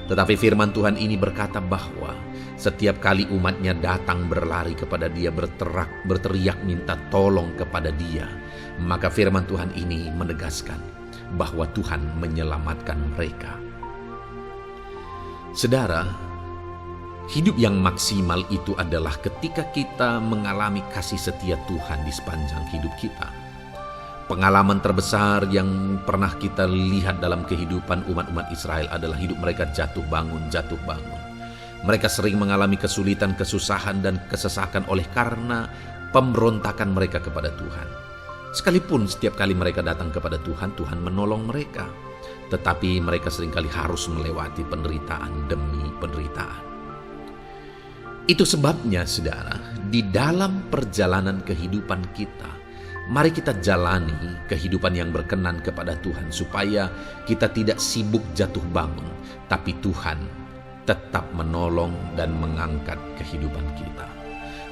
Tetapi firman Tuhan ini berkata bahwa setiap kali umatnya datang berlari kepada Dia, berteriak minta tolong kepada Dia, maka firman Tuhan ini menegaskan bahwa Tuhan menyelamatkan mereka. Saudara, hidup yang maksimal itu adalah ketika kita mengalami kasih setia Tuhan di sepanjang hidup kita. Pengalaman terbesar yang pernah kita lihat dalam kehidupan umat-umat Israel adalah hidup mereka jatuh bangun. Mereka sering mengalami kesulitan, kesusahan, dan kesesakan oleh karena pemberontakan mereka kepada Tuhan. Sekalipun setiap kali mereka datang kepada Tuhan, Tuhan menolong mereka. Tetapi mereka seringkali harus melewati penderitaan demi penderitaan. Itu sebabnya saudara, di dalam perjalanan kehidupan kita, mari kita jalani kehidupan yang berkenan kepada Tuhan supaya kita tidak sibuk jatuh bangun, tapi Tuhan tetap menolong dan mengangkat kehidupan kita.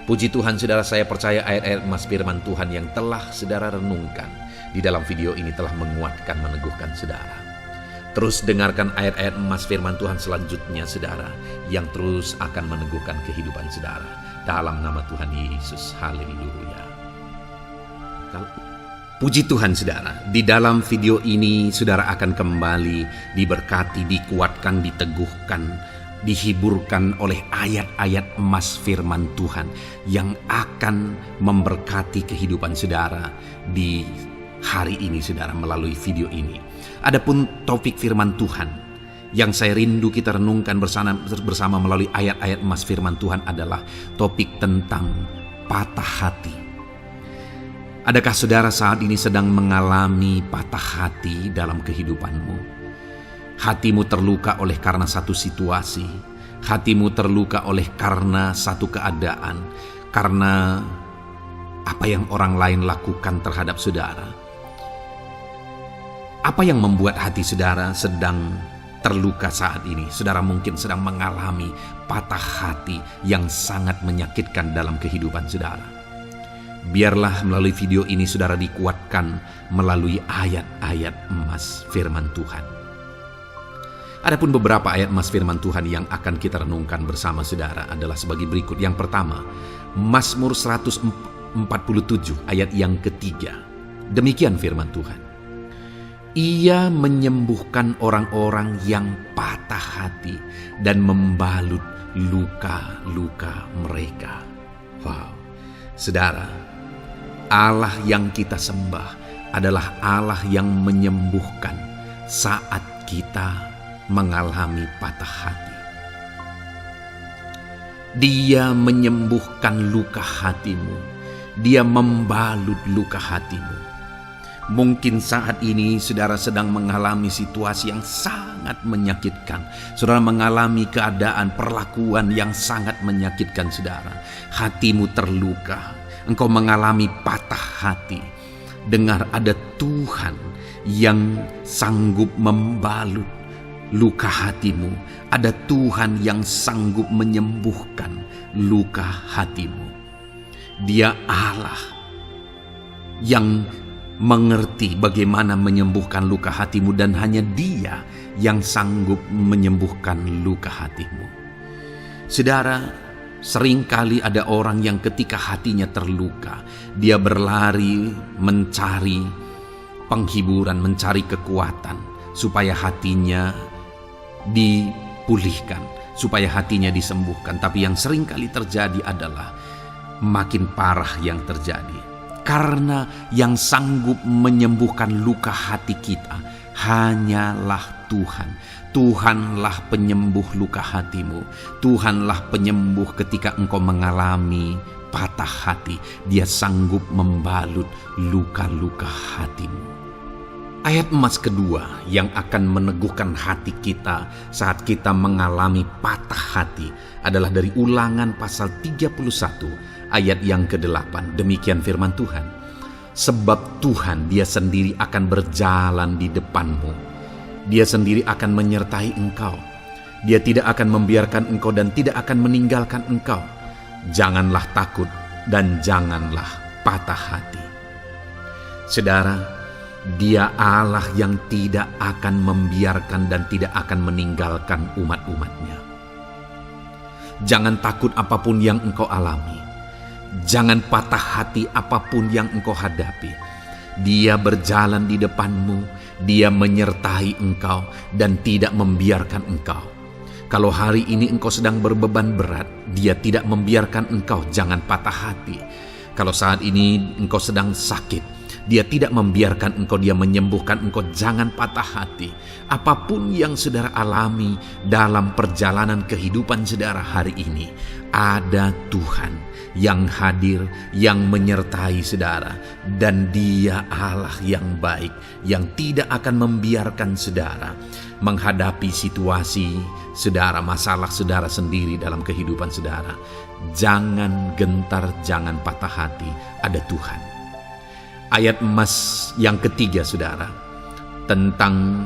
Puji Tuhan saudara, saya percaya ayat-ayat emas firman Tuhan yang telah saudara renungkan di dalam video ini telah menguatkan, meneguhkan saudara. Terus dengarkan ayat-ayat emas firman Tuhan selanjutnya saudara, yang terus akan meneguhkan kehidupan saudara. Dalam nama Tuhan Yesus, haleluya. Puji Tuhan saudara, di dalam video ini saudara akan kembali diberkati, dikuatkan, diteguhkan, dihiburkan oleh ayat-ayat emas firman Tuhan yang akan memberkati kehidupan saudara di hari ini saudara melalui video ini. Adapun topik firman Tuhan yang saya rindu kita renungkan bersama melalui ayat-ayat emas firman Tuhan adalah topik tentang patah hati. Adakah saudara saat ini sedang mengalami patah hati dalam kehidupanmu? Hatimu terluka oleh karena satu situasi, hatimu terluka oleh karena satu keadaan, karena apa yang orang lain lakukan terhadap saudara. Apa yang membuat hati saudara sedang terluka saat ini? Saudara mungkin sedang mengalami patah hati yang sangat menyakitkan dalam kehidupan saudara. Biarlah melalui video ini saudara dikuatkan melalui ayat-ayat emas firman Tuhan. Adapun beberapa ayat emas firman Tuhan yang akan kita renungkan bersama saudara adalah sebagai berikut. Yang pertama, Mazmur 147 ayat yang ketiga. Demikian firman Tuhan. Ia menyembuhkan orang-orang yang patah hati dan membalut luka-luka mereka. Wow, saudara, Allah yang kita sembah adalah Allah yang menyembuhkan saat kita mengalami patah hati. Dia menyembuhkan luka hatimu. Dia membalut luka hatimu. Mungkin saat ini saudara sedang mengalami situasi yang sangat menyakitkan. Saudara mengalami keadaan perlakuan yang sangat menyakitkan saudara. Hatimu terluka. Engkau mengalami patah hati. Dengar, ada Tuhan yang sanggup membalut luka hatimu. Ada Tuhan yang sanggup menyembuhkan luka hatimu. Dia Allah yang mengerti bagaimana menyembuhkan luka hatimu, dan hanya Dia yang sanggup menyembuhkan luka hatimu. Saudara, Seringkali ada orang yang ketika hatinya terluka, dia berlari mencari penghiburan, mencari kekuatan supaya hatinya dipulihkan, supaya hatinya disembuhkan. Tapi yang seringkali terjadi adalah makin parah yang terjadi. Karena yang sanggup menyembuhkan luka hati kita hanyalah Tuhan. Tuhanlah penyembuh luka hatimu. Tuhanlah penyembuh ketika engkau mengalami patah hati. Dia sanggup membalut luka-luka hatimu. Ayat emas kedua yang akan meneguhkan hati kita saat kita mengalami patah hati adalah dari Ulangan pasal 31 ayat yang ke-8. Demikian firman Tuhan. Sebab Tuhan dia sendiri akan berjalan di depanmu. Dia sendiri akan menyertai engkau. Dia tidak akan membiarkan engkau dan tidak akan meninggalkan engkau. Janganlah takut dan janganlah patah hati. Saudara, Dia Allah yang tidak akan membiarkan dan tidak akan meninggalkan umat-umatnya. Jangan takut apapun yang engkau alami. Jangan patah hati apapun yang engkau hadapi. Dia berjalan di depanmu, Dia menyertai engkau dan tidak membiarkan engkau. Kalau hari ini engkau sedang berbeban berat, Dia tidak membiarkan engkau, jangan patah hati. Kalau saat ini engkau sedang sakit, Dia tidak membiarkan engkau, Dia menyembuhkan engkau, jangan patah hati. Apapun yang saudara alami dalam perjalanan kehidupan saudara hari ini, ada Tuhan yang hadir, yang menyertai saudara, dan Dia Allah yang baik, yang tidak akan membiarkan saudara menghadapi situasi saudara, masalah saudara sendiri dalam kehidupan saudara. Jangan gentar, jangan patah hati, ada Tuhan. Ayat emas yang ketiga saudara, tentang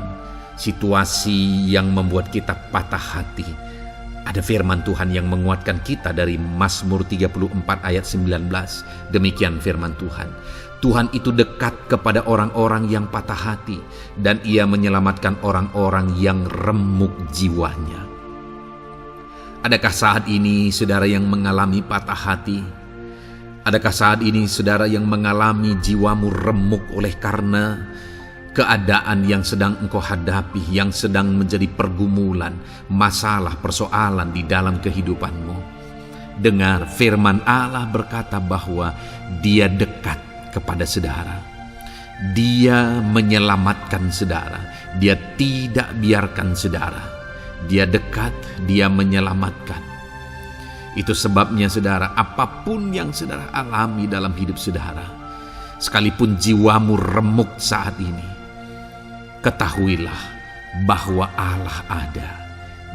situasi yang membuat kita patah hati. Ada firman Tuhan yang menguatkan kita dari Mazmur 34 ayat 19. Demikian firman Tuhan. Tuhan itu dekat kepada orang-orang yang patah hati, dan Ia menyelamatkan orang-orang yang remuk jiwanya. Adakah saat ini saudara yang mengalami patah hati? Adakah saat ini saudara yang mengalami jiwamu remuk oleh karena keadaan yang sedang engkau hadapi, yang sedang menjadi pergumulan, masalah, persoalan di dalam kehidupanmu? Dengar, firman Allah berkata bahwa Dia dekat kepada saudara. Dia menyelamatkan saudara. Dia tidak biarkan saudara. Dia dekat, Dia menyelamatkan. Itu sebabnya saudara, apapun yang saudara alami dalam hidup saudara, sekalipun jiwamu remuk saat ini, ketahuilah bahwa Allah ada.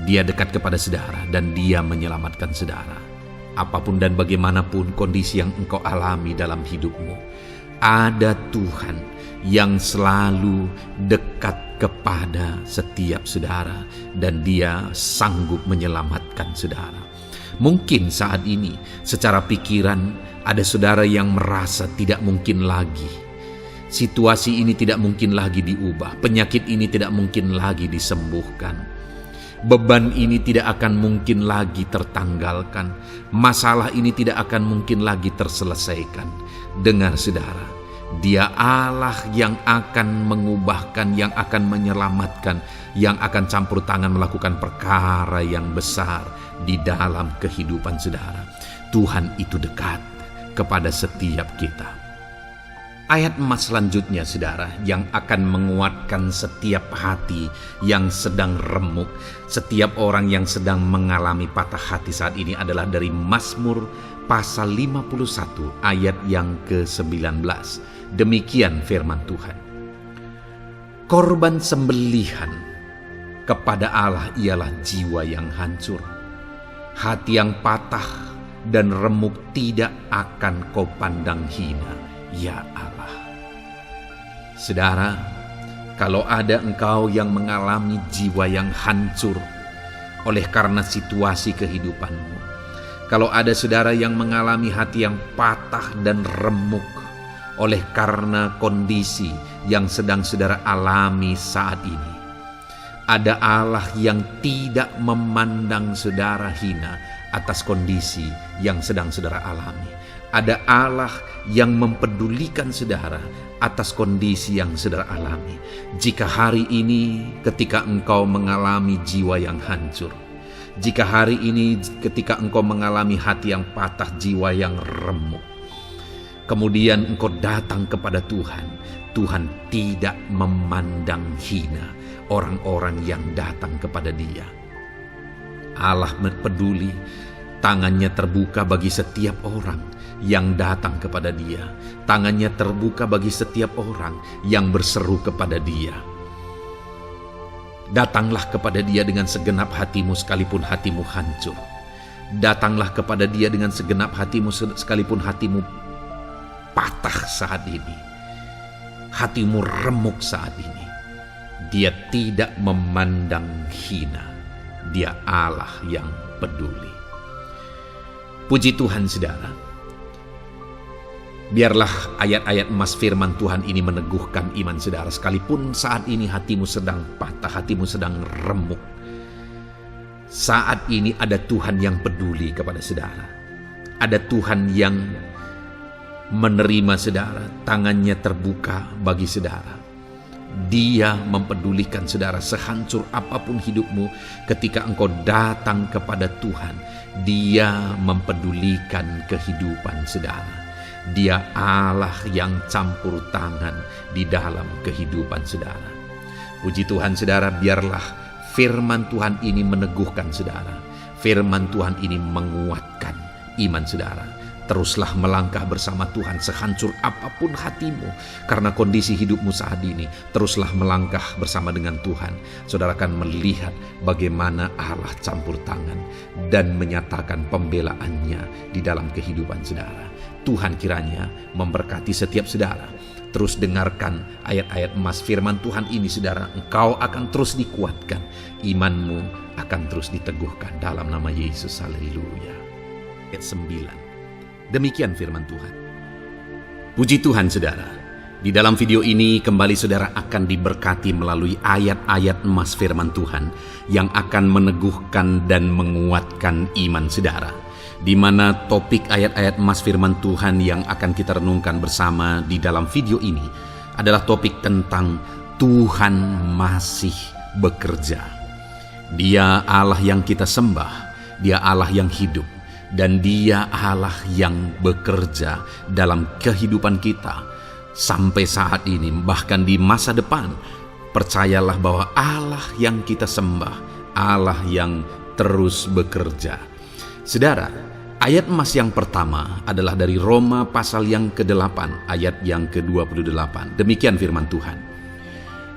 Dia dekat kepada saudara dan Dia menyelamatkan saudara. Apapun dan bagaimanapun kondisi yang engkau alami dalam hidupmu, ada Tuhan yang selalu dekat kepada setiap saudara dan Dia sanggup menyelamatkan saudara. Mungkin saat ini secara pikiran ada saudara yang merasa tidak mungkin lagi. Situasi ini tidak mungkin lagi diubah. Penyakit ini tidak mungkin lagi disembuhkan. Beban ini tidak akan mungkin lagi tertanggalkan. Masalah ini tidak akan mungkin lagi terselesaikan. Dengar saudara, Dia Allah yang akan mengubahkan, yang akan menyelamatkan, yang akan campur tangan melakukan perkara yang besar di dalam kehidupan saudara. Tuhan itu dekat kepada setiap kita. Ayat emas selanjutnya saudara, yang akan menguatkan setiap hati yang sedang remuk, setiap orang yang sedang mengalami patah hati saat ini adalah dari Mazmur pasal 51 ayat yang ke-19. Demikian firman Tuhan. Korban sembelihan kepada Allah ialah jiwa yang hancur. Hati yang patah dan remuk tidak akan kau pandang hina, ya Allah. Saudara, kalau ada engkau yang mengalami jiwa yang hancur oleh karena situasi kehidupanmu, kalau ada saudara yang mengalami hati yang patah dan remuk oleh karena kondisi yang sedang saudara alami saat ini, ada Allah yang tidak memandang saudara hina. atas kondisi yang sedang saudara alami. Ada Allah yang mempedulikan saudara atas kondisi yang saudara alami. Jika hari ini ketika engkau mengalami jiwa yang hancur, jika hari ini ketika engkau mengalami hati yang patah, jiwa yang remuk, kemudian engkau datang kepada Tuhan, Tuhan tidak memandang hina orang-orang yang datang kepada Dia. Allah peduli, tangannya terbuka bagi setiap orang yang datang kepada Dia. Tangannya terbuka bagi setiap orang yang berseru kepada Dia. Datanglah kepada Dia dengan segenap hatimu sekalipun hatimu hancur. Datanglah kepada Dia dengan segenap hatimu sekalipun hatimu patah saat ini. Hatimu remuk saat ini. Dia tidak memandang hina. Dia Allah yang peduli. Puji Tuhan saudara. Biarlah ayat-ayat emas firman Tuhan ini meneguhkan iman saudara. Sekalipun saat ini hatimu sedang patah, hatimu sedang remuk. Saat ini ada Tuhan yang peduli kepada saudara. Ada Tuhan yang menerima saudara, tangannya terbuka bagi saudara. Dia mempedulikan saudara sehancur apapun hidupmu. Ketika engkau datang kepada Tuhan, Dia mempedulikan kehidupan saudara. Dia Allah yang campur tangan di dalam kehidupan saudara. Puji Tuhan saudara, biarlah firman Tuhan ini meneguhkan saudara. Firman Tuhan ini menguatkan iman saudara. Teruslah melangkah bersama Tuhan sehancur apapun hatimu karena kondisi hidupmu saat ini. Teruslah melangkah bersama dengan Tuhan. Saudara akan melihat bagaimana Allah campur tangan dan menyatakan pembelaannya di dalam kehidupan saudara. Tuhan kiranya memberkati setiap saudara. Terus dengarkan ayat-ayat emas firman Tuhan ini saudara. Engkau akan terus dikuatkan. Imanmu akan terus diteguhkan dalam nama Yesus. Haleluya. Ayat 9. Demikian firman Tuhan. Puji Tuhan saudara. Di dalam video ini kembali saudara akan diberkati melalui ayat-ayat emas firman Tuhan yang akan meneguhkan dan menguatkan iman saudara. Di mana topik ayat-ayat emas firman Tuhan yang akan kita renungkan bersama di dalam video ini adalah topik tentang Tuhan masih bekerja. Dia Allah yang kita sembah, Dia Allah yang hidup, dan Dia Allah yang bekerja dalam kehidupan kita sampai saat ini, bahkan di masa depan. Percayalah bahwa Allah yang kita sembah, Allah yang terus bekerja. Saudara, ayat emas yang pertama adalah dari Roma pasal yang ke-8 ayat yang ke-28. Demikian firman Tuhan.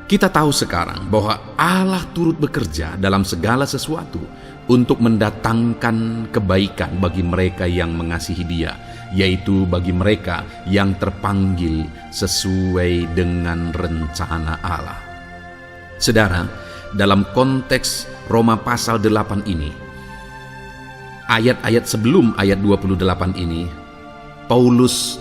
Kita tahu sekarang bahwa Allah turut bekerja dalam segala sesuatu untuk mendatangkan kebaikan bagi mereka yang mengasihi Dia, yaitu bagi mereka yang terpanggil sesuai dengan rencana Allah. Saudara, dalam konteks Roma pasal 8 ini, ayat-ayat sebelum ayat 28 ini, Paulus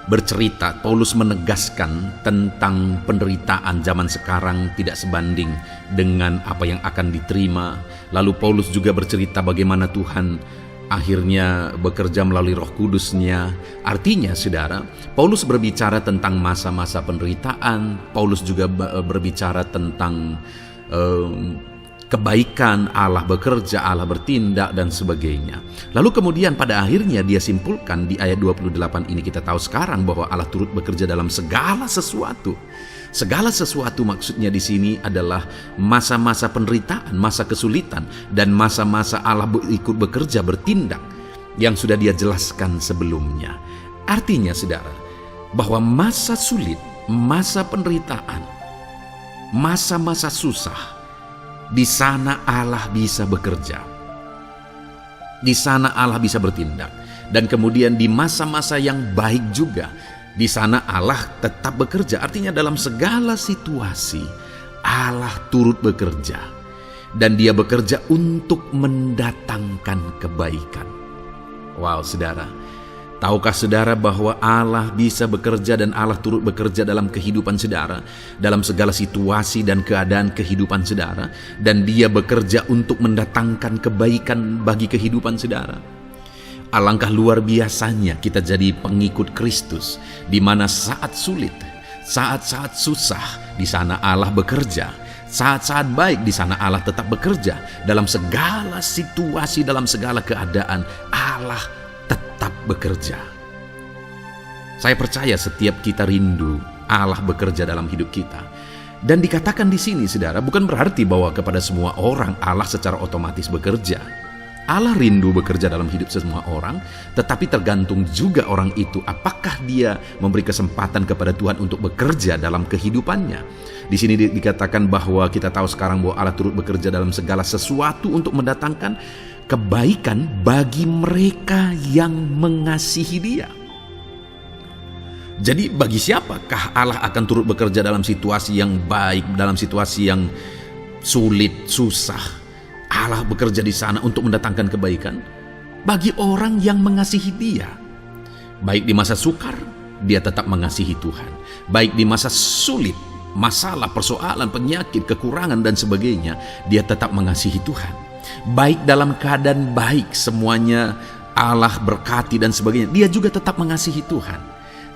bercerita, Paulus menegaskan tentang penderitaan zaman sekarang tidak sebanding dengan apa yang akan diterima. Lalu Paulus juga bercerita bagaimana Tuhan akhirnya bekerja melalui Roh Kudus-Nya. Artinya saudara, Paulus berbicara tentang masa-masa penderitaan. Paulus juga berbicara tentang kebaikan, Allah bekerja, Allah bertindak, dan sebagainya. Lalu kemudian pada akhirnya dia simpulkan di ayat 28 ini, kita tahu sekarang bahwa Allah turut bekerja dalam segala sesuatu. Segala sesuatu maksudnya di sini adalah masa-masa penderitaan, masa kesulitan, dan masa-masa Allah ikut bekerja, bertindak, yang sudah Dia jelaskan sebelumnya. Artinya saudara, bahwa masa sulit, masa penderitaan, masa-masa susah, di sana Allah bisa bekerja. Di sana Allah bisa bertindak. Dan kemudian di masa-masa yang baik juga, di sana Allah tetap bekerja. Artinya dalam segala situasi Allah turut bekerja. Dan Dia bekerja untuk mendatangkan kebaikan. Wow saudara, Tahukah saudara bahwa Allah bisa bekerja dan Allah turut bekerja dalam kehidupan saudara, dalam segala situasi dan keadaan kehidupan saudara, dan Dia bekerja untuk mendatangkan kebaikan bagi kehidupan saudara? Alangkah luar biasanya kita jadi pengikut Kristus, di mana saat sulit, saat-saat susah, di sana Allah bekerja. Saat-saat baik, di sana Allah tetap bekerja. Dalam segala situasi, dalam segala keadaan, Allah tetap bekerja. Saya percaya setiap kita rindu Allah bekerja dalam hidup kita. Dan dikatakan di sini, saudara, bukan berarti bahwa kepada semua orang Allah secara otomatis bekerja. Allah rindu bekerja dalam hidup semua orang, tetapi tergantung juga orang itu apakah dia memberi kesempatan kepada Tuhan untuk bekerja dalam kehidupannya. Di sini dikatakan bahwa kita tahu sekarang bahwa Allah turut bekerja dalam segala sesuatu untuk mendatangkan kebaikan bagi mereka yang mengasihi Dia. Jadi bagi siapakah Allah akan turut bekerja dalam situasi yang baik, dalam situasi yang sulit, susah? Allah bekerja di sana untuk mendatangkan kebaikan bagi orang yang mengasihi Dia. Baik di masa sukar, dia tetap mengasihi Tuhan. Baik di masa sulit, masalah, persoalan, penyakit, kekurangan dan sebagainya, dia tetap mengasihi Tuhan. Baik dalam keadaan baik, semuanya Allah berkati dan sebagainya, dia juga tetap mengasihi Tuhan.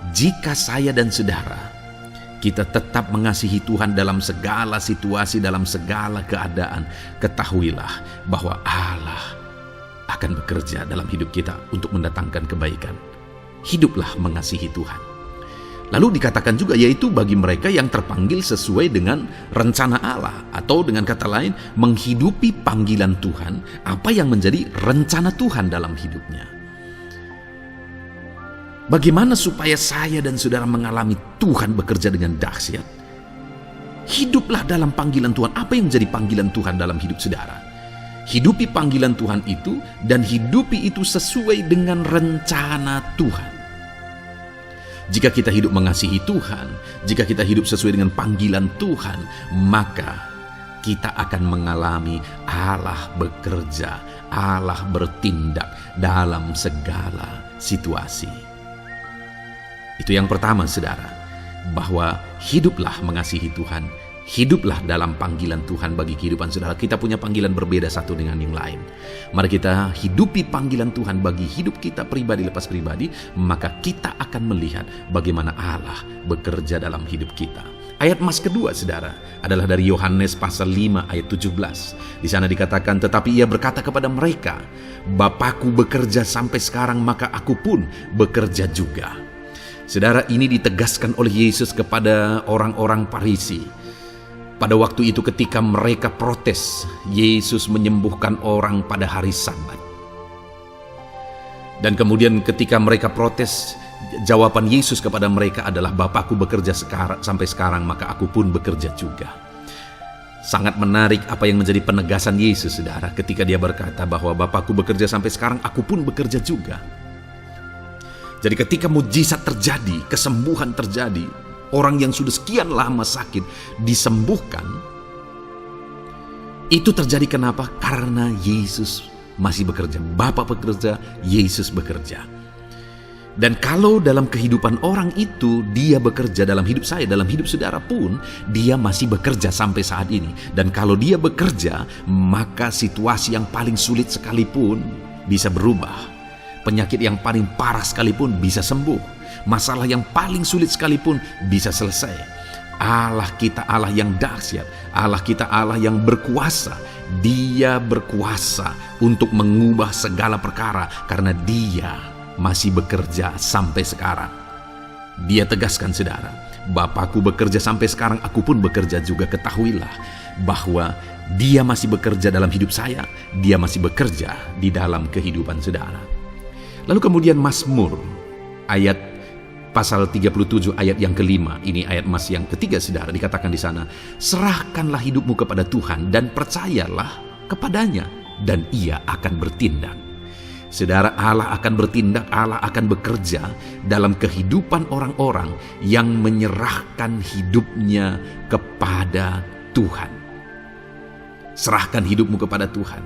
Jika saya dan saudara kita tetap mengasihi Tuhan dalam segala situasi, dalam segala keadaan, ketahuilah bahwa Allah akan bekerja dalam hidup kita untuk mendatangkan kebaikan. Hiduplah mengasihi Tuhan. Lalu dikatakan juga, yaitu bagi mereka yang terpanggil sesuai dengan rencana Allah, atau dengan kata lain, menghidupi panggilan Tuhan, apa yang menjadi rencana Tuhan dalam hidupnya. Bagaimana supaya saya dan saudara mengalami Tuhan bekerja dengan dahsyat? Hiduplah dalam panggilan Tuhan. Apa yang menjadi panggilan Tuhan dalam hidup saudara? Hidupi panggilan Tuhan itu, dan hidupi itu sesuai dengan rencana Tuhan. Jika kita hidup mengasihi Tuhan, jika kita hidup sesuai dengan panggilan Tuhan, maka kita akan mengalami Allah bekerja, Allah bertindak dalam segala situasi. Itu yang pertama, saudara, bahwa hiduplah mengasihi Tuhan, hiduplah dalam panggilan Tuhan bagi kehidupan saudara. Kita punya panggilan berbeda satu dengan yang lain. Mari kita hidupi panggilan Tuhan bagi hidup kita pribadi lepas pribadi, maka kita akan melihat bagaimana Allah bekerja dalam hidup kita. Ayat mas kedua, saudara, adalah dari Yohanes pasal 5 ayat 17. Di sana dikatakan, tetapi ia berkata kepada mereka, Bapakku bekerja sampai sekarang, maka aku pun bekerja juga. Saudara, ini ditegaskan oleh Yesus kepada orang-orang Farisi. Pada waktu itu ketika mereka protes, Yesus menyembuhkan orang pada hari Sabat. Dan kemudian ketika mereka protes, jawaban Yesus kepada mereka adalah, Bapakku bekerja sampai sekarang, maka aku pun bekerja juga. Sangat menarik apa yang menjadi penegasan Yesus, saudara, ketika dia berkata bahwa Bapakku bekerja sampai sekarang, aku pun bekerja juga. Jadi ketika mujizat terjadi, kesembuhan terjadi, orang yang sudah sekian lama sakit disembuhkan, itu terjadi kenapa? Karena Yesus masih bekerja. Bapa bekerja, Yesus bekerja. Dan kalau dalam kehidupan orang itu, dia bekerja dalam hidup saya, dalam hidup saudara pun, dia masih bekerja sampai saat ini. Dan kalau dia bekerja, maka situasi yang paling sulit sekalipun bisa berubah. Penyakit yang paling parah sekalipun bisa sembuh. Masalah yang paling sulit sekalipun bisa selesai. Allah kita Allah yang dahsyat. Allah kita Allah yang berkuasa. Dia berkuasa untuk mengubah segala perkara karena Dia masih bekerja sampai sekarang. Dia tegaskan, saudara, Bapakku bekerja sampai sekarang, aku pun bekerja juga. Ketahuilah bahwa Dia masih bekerja dalam hidup saya. Dia masih bekerja di dalam kehidupan saudara. Lalu kemudian Mazmur ayat pasal 37 ayat yang kelima, ini ayat mas yang ketiga, saudara, dikatakan di sana, serahkanlah hidupmu kepada Tuhan dan percayalah kepadanya dan Ia akan bertindak. Saudara, Allah akan bertindak, Allah akan bekerja dalam kehidupan orang-orang yang menyerahkan hidupnya kepada Tuhan. Serahkan hidupmu kepada Tuhan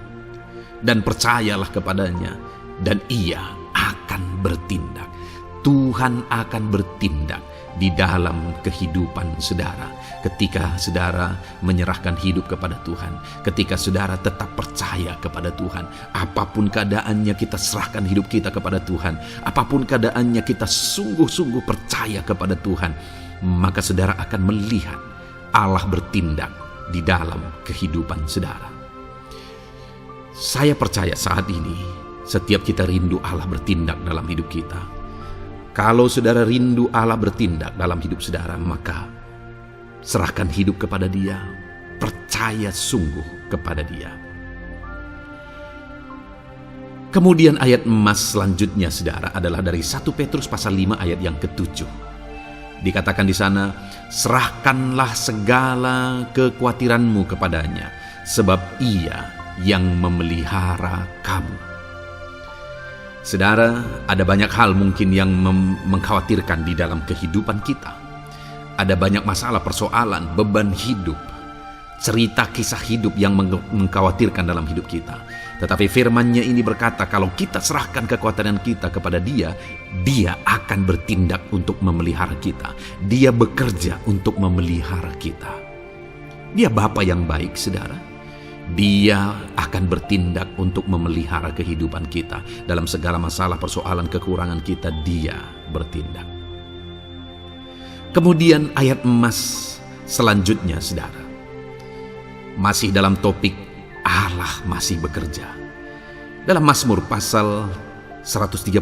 dan percayalah kepadanya dan Ia akan bertindak. Tuhan akan bertindak di dalam kehidupan saudara. Ketika saudara menyerahkan hidup kepada Tuhan, ketika saudara tetap percaya kepada Tuhan, apapun keadaannya kita serahkan hidup kita kepada Tuhan, apapun keadaannya kita sungguh-sungguh percaya kepada Tuhan, maka saudara akan melihat Allah bertindak di dalam kehidupan saudara. Saya percaya saat ini setiap kita rindu Allah bertindak dalam hidup kita. Kalau saudara rindu Allah bertindak dalam hidup saudara, maka serahkan hidup kepada Dia, percaya sungguh kepada Dia. Kemudian ayat emas selanjutnya saudara adalah dari 1 Petrus pasal 5 ayat yang ke-7. Dikatakan di sana, serahkanlah segala kekhawatiranmu kepadanya, sebab Ia yang memelihara kamu. Saudara, ada banyak hal mungkin yang mengkhawatirkan di dalam kehidupan kita. Ada banyak masalah, persoalan, beban hidup, cerita kisah hidup yang mengkhawatirkan dalam hidup kita. Tetapi firman-Nya ini berkata, kalau kita serahkan kekhawatiran kita kepada Dia, Dia akan bertindak untuk memelihara kita. Dia bekerja untuk memelihara kita. Dia Bapa yang baik, saudara. Dia akan bertindak untuk memelihara kehidupan kita. Dalam segala masalah, persoalan, kekurangan kita, Dia bertindak. Kemudian ayat emas selanjutnya, saudara, masih dalam topik Allah masih bekerja. Dalam Mazmur pasal 138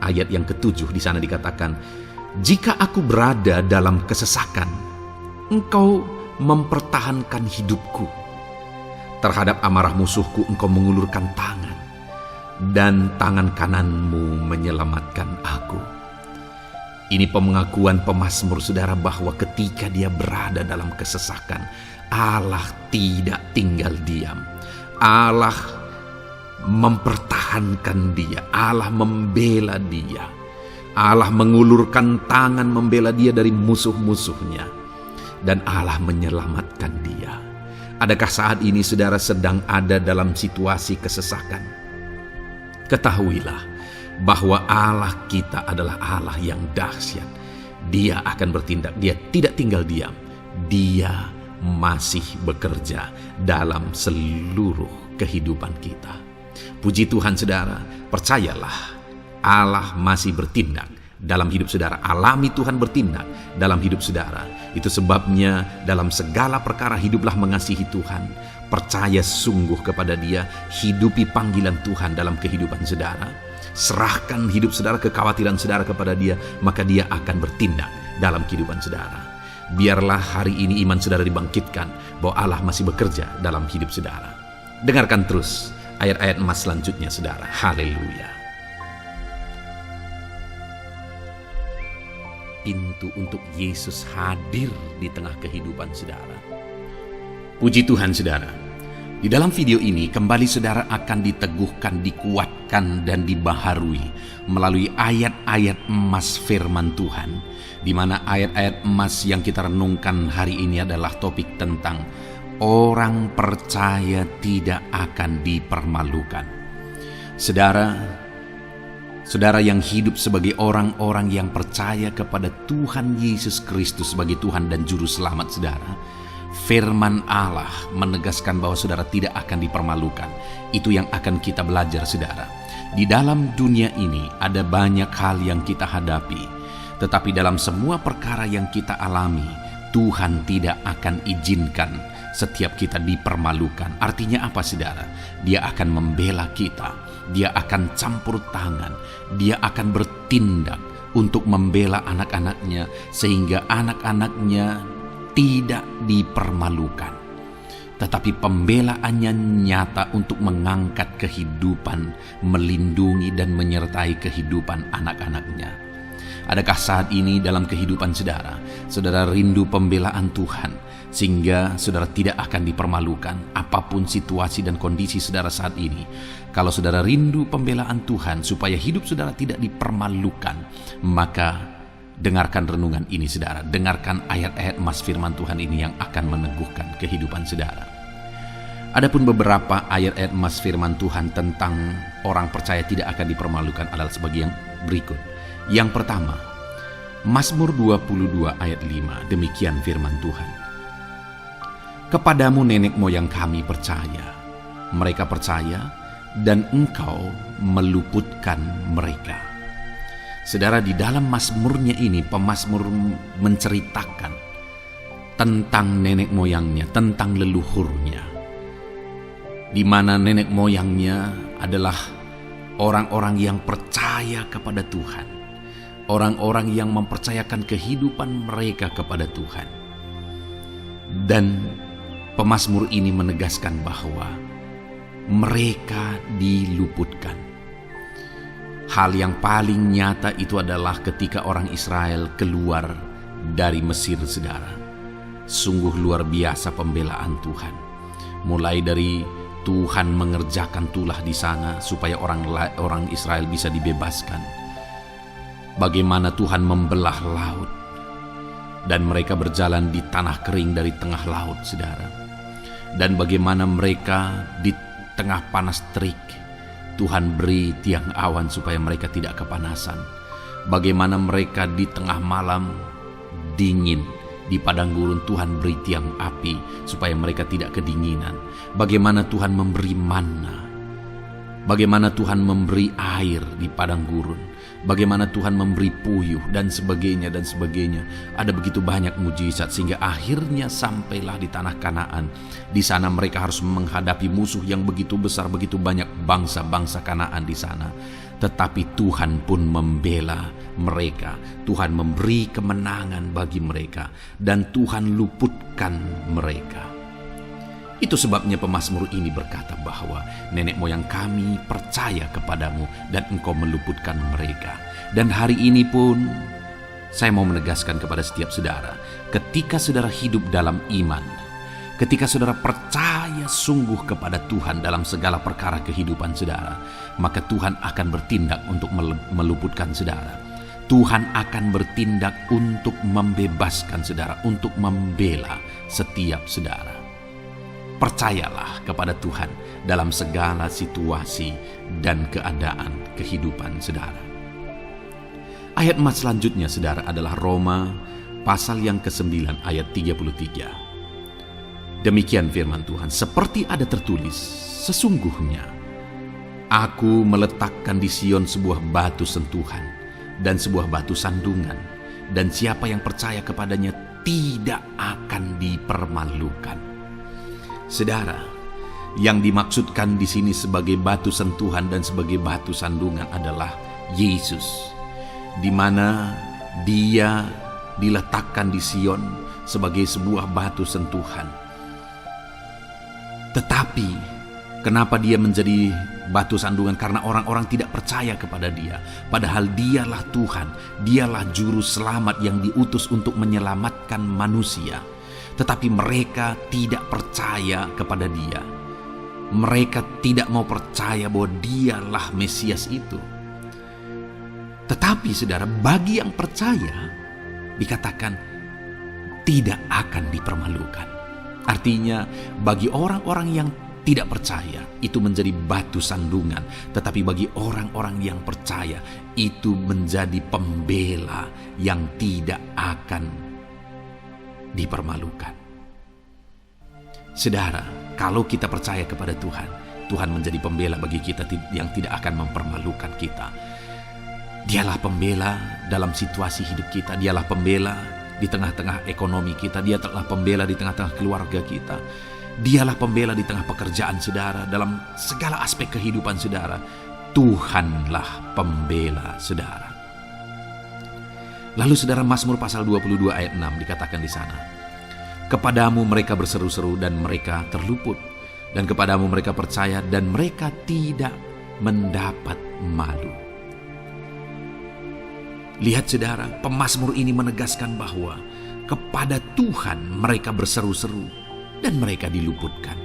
ayat yang ke-7 di sana dikatakan, jika aku berada dalam kesesakan, Engkau mempertahankan hidupku. Terhadap amarah musuhku Engkau mengulurkan tangan, dan tangan kananmu menyelamatkan aku. Ini pengakuan pemazmur saudara bahwa ketika dia berada dalam kesesakan, Allah tidak tinggal diam. Allah mempertahankan dia, Allah membela dia, Allah mengulurkan tangan membela dia dari musuh-musuhnya, dan Allah menyelamatkan dia. Adakah saat ini saudara sedang ada dalam situasi kesesakan? Ketahuilah bahwa Allah kita adalah Allah yang dahsyat. Dia akan bertindak, Dia tidak tinggal diam. Dia masih bekerja dalam seluruh kehidupan kita. Puji Tuhan saudara, percayalah Allah masih bertindak dalam hidup saudara. Alami Tuhan bertindak dalam hidup saudara. Itu sebabnya dalam segala perkara hiduplah mengasihi Tuhan, percaya sungguh kepada Dia, hidupi panggilan Tuhan dalam kehidupan saudara. Serahkan hidup saudara, kekhawatiran saudara kepada Dia, maka Dia akan bertindak dalam kehidupan saudara. Biarlah hari ini iman saudara dibangkitkan bahwa Allah masih bekerja dalam hidup saudara. Dengarkan terus ayat-ayat emas selanjutnya saudara. Haleluya. Pintu untuk Yesus hadir di tengah kehidupan saudara. Puji Tuhan saudara. Di dalam video ini kembali saudara akan diteguhkan, dikuatkan dan dibaharui melalui ayat-ayat emas firman Tuhan, di mana ayat-ayat emas yang kita renungkan hari ini adalah topik tentang orang percaya tidak akan dipermalukan. Saudara yang hidup sebagai orang-orang yang percaya kepada Tuhan Yesus Kristus sebagai Tuhan dan Juru Selamat saudara, firman Allah menegaskan bahwa saudara tidak akan dipermalukan. Itu yang akan kita belajar saudara. Di dalam dunia ini ada banyak hal yang kita hadapi, tetapi dalam semua perkara yang kita alami, Tuhan tidak akan izinkan setiap kita dipermalukan. Artinya apa saudara? Dia akan membela kita, Dia akan campur tangan, Dia akan bertindak untuk membela anak-anaknya sehingga anak-anaknya tidak dipermalukan. Tetapi pembelaannya nyata untuk mengangkat kehidupan, melindungi dan menyertai kehidupan anak-anaknya. Adakah saat ini dalam kehidupan saudara rindu pembelaan Tuhan sehingga saudara tidak akan dipermalukan apapun situasi dan kondisi saudara saat ini? Kalau saudara rindu pembelaan Tuhan supaya hidup saudara tidak dipermalukan, maka dengarkan renungan ini saudara. Dengarkan ayat-ayat emas firman Tuhan ini yang akan meneguhkan kehidupan saudara. Adapun beberapa ayat-ayat emas firman Tuhan tentang orang percaya tidak akan dipermalukan adalah sebagai yang berikut. Yang pertama, Mazmur 22 ayat 5, demikian firman Tuhan. Kepadamu nenek moyang kami percaya, mereka percaya, dan Engkau meluputkan mereka. Saudara, di dalam mazmurnya ini, pemazmur menceritakan tentang nenek moyangnya, tentang leluhurnya, di mana nenek moyangnya adalah orang-orang yang percaya kepada Tuhan, orang-orang yang mempercayakan kehidupan mereka kepada Tuhan. Dan pemazmur ini menegaskan bahwa mereka diluputkan. Hal yang paling nyata itu adalah ketika orang Israel keluar dari Mesir, saudara. Sungguh luar biasa pembelaan Tuhan. Mulai dari Tuhan mengerjakan tulah di sana supaya orang Israel bisa dibebaskan. Bagaimana Tuhan membelah laut dan mereka berjalan di tanah kering dari tengah laut, saudara. Dan bagaimana mereka di tengah panas terik, Tuhan beri tiang awan supaya mereka tidak kepanasan. Bagaimana mereka di tengah malam dingin, di padang gurun Tuhan beri tiang api supaya mereka tidak kedinginan. Bagaimana Tuhan memberi manna, bagaimana Tuhan memberi air di padang gurun, bagaimana Tuhan memberi puyuh, dan sebagainya dan sebagainya. Ada begitu banyak mujizat sehingga akhirnya sampailah di tanah Kanaan. Di sana mereka harus menghadapi musuh yang begitu besar, begitu banyak bangsa-bangsa Kanaan di sana. Tetapi Tuhan pun membela mereka. Tuhan memberi kemenangan bagi mereka dan Tuhan luputkan mereka. Itu sebabnya pemazmur ini berkata bahwa nenek moyang kami percaya kepadamu dan Engkau meluputkan mereka. Dan hari ini pun saya mau menegaskan kepada setiap saudara, ketika saudara hidup dalam iman, ketika saudara percaya sungguh kepada Tuhan dalam segala perkara kehidupan saudara, maka Tuhan akan bertindak untuk meluputkan saudara. Tuhan akan bertindak untuk membebaskan saudara, untuk membela setiap saudara. Percayalah kepada Tuhan dalam segala situasi dan keadaan kehidupan saudara. Ayat emas selanjutnya, saudara, adalah Roma pasal yang ke-9 ayat 33. Demikian firman Tuhan, seperti ada tertulis, sesungguhnya Aku meletakkan di Sion sebuah batu sentuhan dan sebuah batu sandungan, dan siapa yang percaya kepadanya tidak akan dipermalukan. Saudara, yang dimaksudkan di sini sebagai batu sentuhan dan sebagai batu sandungan adalah Yesus, di mana Dia diletakkan di Sion sebagai sebuah batu sentuhan. Tetapi kenapa Dia menjadi batu sandungan? Karena orang-orang tidak percaya kepada Dia, padahal Dialah Tuhan, Dialah juru selamat yang diutus untuk menyelamatkan manusia. Tetapi mereka tidak percaya kepada Dia. Mereka tidak mau percaya bahwa Dialah Mesias itu. Tetapi saudara, bagi yang percaya dikatakan tidak akan dipermalukan. Artinya bagi orang-orang yang tidak percaya itu menjadi batu sandungan, tetapi bagi orang-orang yang percaya itu menjadi pembela yang tidak akan dipermalukan. Saudara, kalau kita percaya kepada Tuhan, Tuhan menjadi pembela bagi kita yang tidak akan mempermalukan kita. Dialah pembela dalam situasi hidup kita, Dialah pembela di tengah-tengah ekonomi kita, Dia telah pembela di tengah-tengah keluarga kita, Dialah pembela di tengah pekerjaan saudara, dalam segala aspek kehidupan saudara. Tuhanlah pembela saudara. Lalu saudara, Mazmur pasal 22 ayat 6 dikatakan di sana, kepadamu mereka berseru-seru dan mereka terluput, dan kepadamu mereka percaya dan mereka tidak mendapat malu. Lihat saudara, pemazmur ini menegaskan bahwa kepada Tuhan mereka berseru-seru dan mereka diluputkan,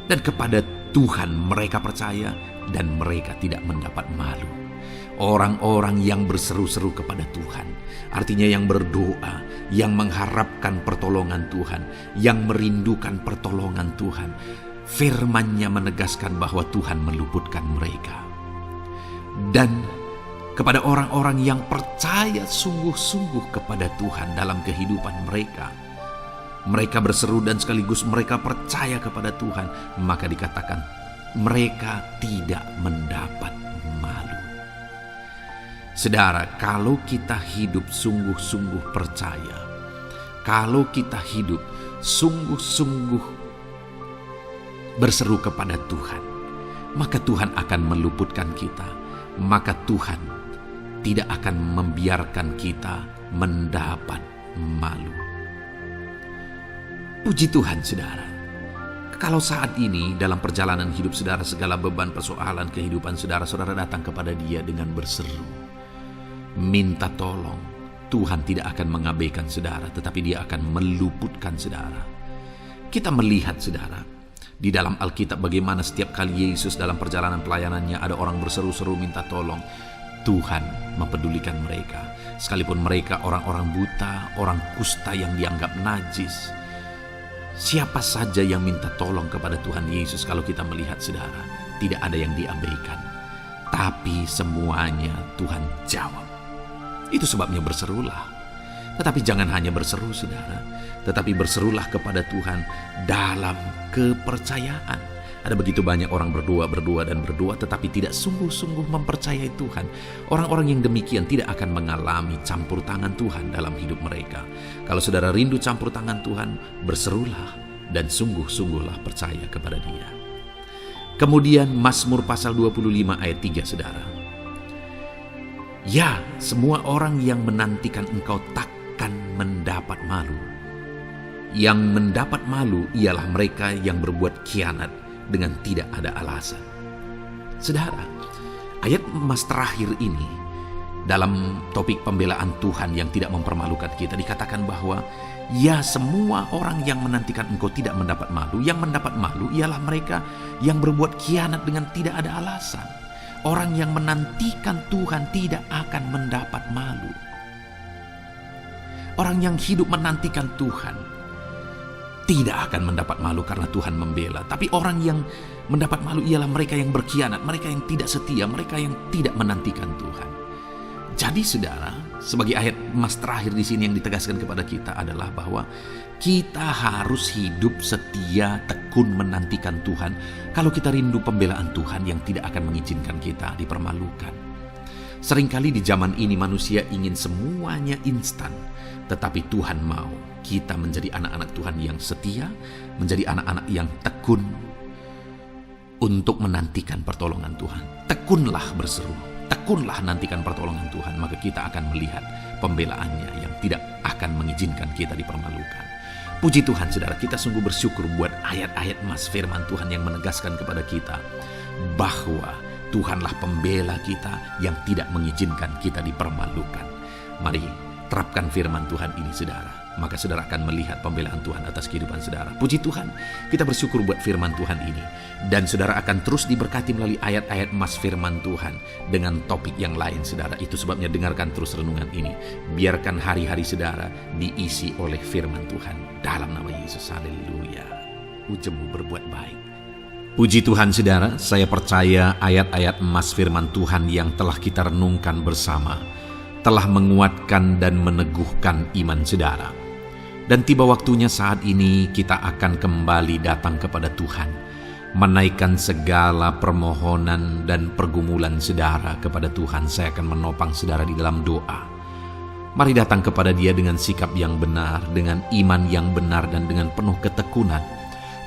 dan kepada Tuhan mereka percaya dan mereka tidak mendapat malu. Orang-orang yang berseru-seru kepada Tuhan, artinya yang berdoa, yang mengharapkan pertolongan Tuhan, yang merindukan pertolongan Tuhan, firman-Nya menegaskan bahwa Tuhan meluputkan mereka. Dan kepada orang-orang yang percaya sungguh-sungguh kepada Tuhan dalam kehidupan mereka. Mereka berseru dan sekaligus mereka percaya kepada Tuhan, maka dikatakan mereka tidak mendapat malu. Saudara, kalau kita hidup sungguh-sungguh percaya, kalau kita hidup sungguh-sungguh berseru kepada Tuhan, maka Tuhan akan meluputkan kita, maka Tuhan tidak akan membiarkan kita mendapat malu. Puji Tuhan, saudara. Kalau saat ini dalam perjalanan hidup saudara, segala beban persoalan kehidupan saudara datang kepada Dia dengan berseru, minta tolong, Tuhan tidak akan mengabaikan saudara, tetapi Dia akan meluputkan saudara. Kita melihat, saudara, di dalam Alkitab bagaimana setiap kali Yesus dalam perjalanan pelayanannya ada orang berseru-seru minta tolong, Tuhan mempedulikan mereka. Sekalipun mereka orang-orang buta, orang kusta yang dianggap najis. Siapa saja yang minta tolong kepada Tuhan Yesus, kalau kita melihat, saudara, tidak ada yang diabaikan. Tapi semuanya Tuhan jawab. Itu sebabnya berserulah. Tetapi jangan hanya berseru, saudara, tetapi berserulah kepada Tuhan dalam kepercayaan. Ada begitu banyak orang berdoa, tetapi tidak sungguh-sungguh mempercayai Tuhan. Orang-orang yang demikian tidak akan mengalami campur tangan Tuhan dalam hidup mereka. Kalau saudara rindu campur tangan Tuhan, berserulah dan sungguh-sungguhlah percaya kepada Dia. Kemudian Mazmur pasal 25 ayat 3, saudara. Ya, semua orang yang menantikan Engkau takkan mendapat malu. Yang mendapat malu ialah mereka yang berbuat khianat dengan tidak ada alasan. Saudara, ayat emas terakhir ini dalam topik pembelaan Tuhan yang tidak mempermalukan kita, dikatakan bahwa ya, semua orang yang menantikan Engkau tidak mendapat malu. Yang mendapat malu ialah mereka yang berbuat khianat dengan tidak ada alasan. Orang yang menantikan Tuhan tidak akan mendapat malu. Orang yang hidup menantikan Tuhan tidak akan mendapat malu karena Tuhan membela. Tapi orang yang mendapat malu ialah mereka yang berkhianat, mereka yang tidak setia, mereka yang tidak menantikan Tuhan. Jadi, saudara, sebagai ayat emas terakhir di sini yang ditegaskan kepada kita adalah bahwa kita harus hidup setia, tekun menantikan Tuhan. Kalau kita rindu pembelaan Tuhan yang tidak akan mengizinkan kita dipermalukan. Seringkali di zaman ini manusia ingin semuanya instan, tetapi Tuhan mau kita menjadi anak-anak Tuhan yang setia, menjadi anak-anak yang tekun untuk menantikan pertolongan Tuhan. Tekunlah berseru, tekunlah nantikan pertolongan Tuhan, maka kita akan melihat pembelaannya yang tidak akan mengizinkan kita dipermalukan. Puji Tuhan, saudara, kita sungguh bersyukur buat ayat-ayat emas firman Tuhan yang menegaskan kepada kita bahwa Tuhanlah pembela kita yang tidak mengizinkan kita dipermalukan. Mari terapkan firman Tuhan ini, saudara. Maka saudara akan melihat pembelaan Tuhan atas kehidupan saudara. Puji Tuhan, kita bersyukur buat firman Tuhan ini. Dan saudara akan terus diberkati melalui ayat-ayat emas firman Tuhan dengan topik yang lain, saudara. Itu sebabnya dengarkan terus renungan ini. Biarkan hari-hari saudara diisi oleh firman Tuhan. Dalam nama Yesus, haleluya. Ujungmu berbuat baik. Puji Tuhan, saudara, saya percaya ayat-ayat emas firman Tuhan yang telah kita renungkan bersama telah menguatkan dan meneguhkan iman saudara. Dan tiba waktunya saat ini kita akan kembali datang kepada Tuhan, menaikkan segala permohonan dan pergumulan saudara kepada Tuhan. Saya akan menopang saudara di dalam doa. Mari datang kepada Dia dengan sikap yang benar, dengan iman yang benar, dan dengan penuh ketekunan.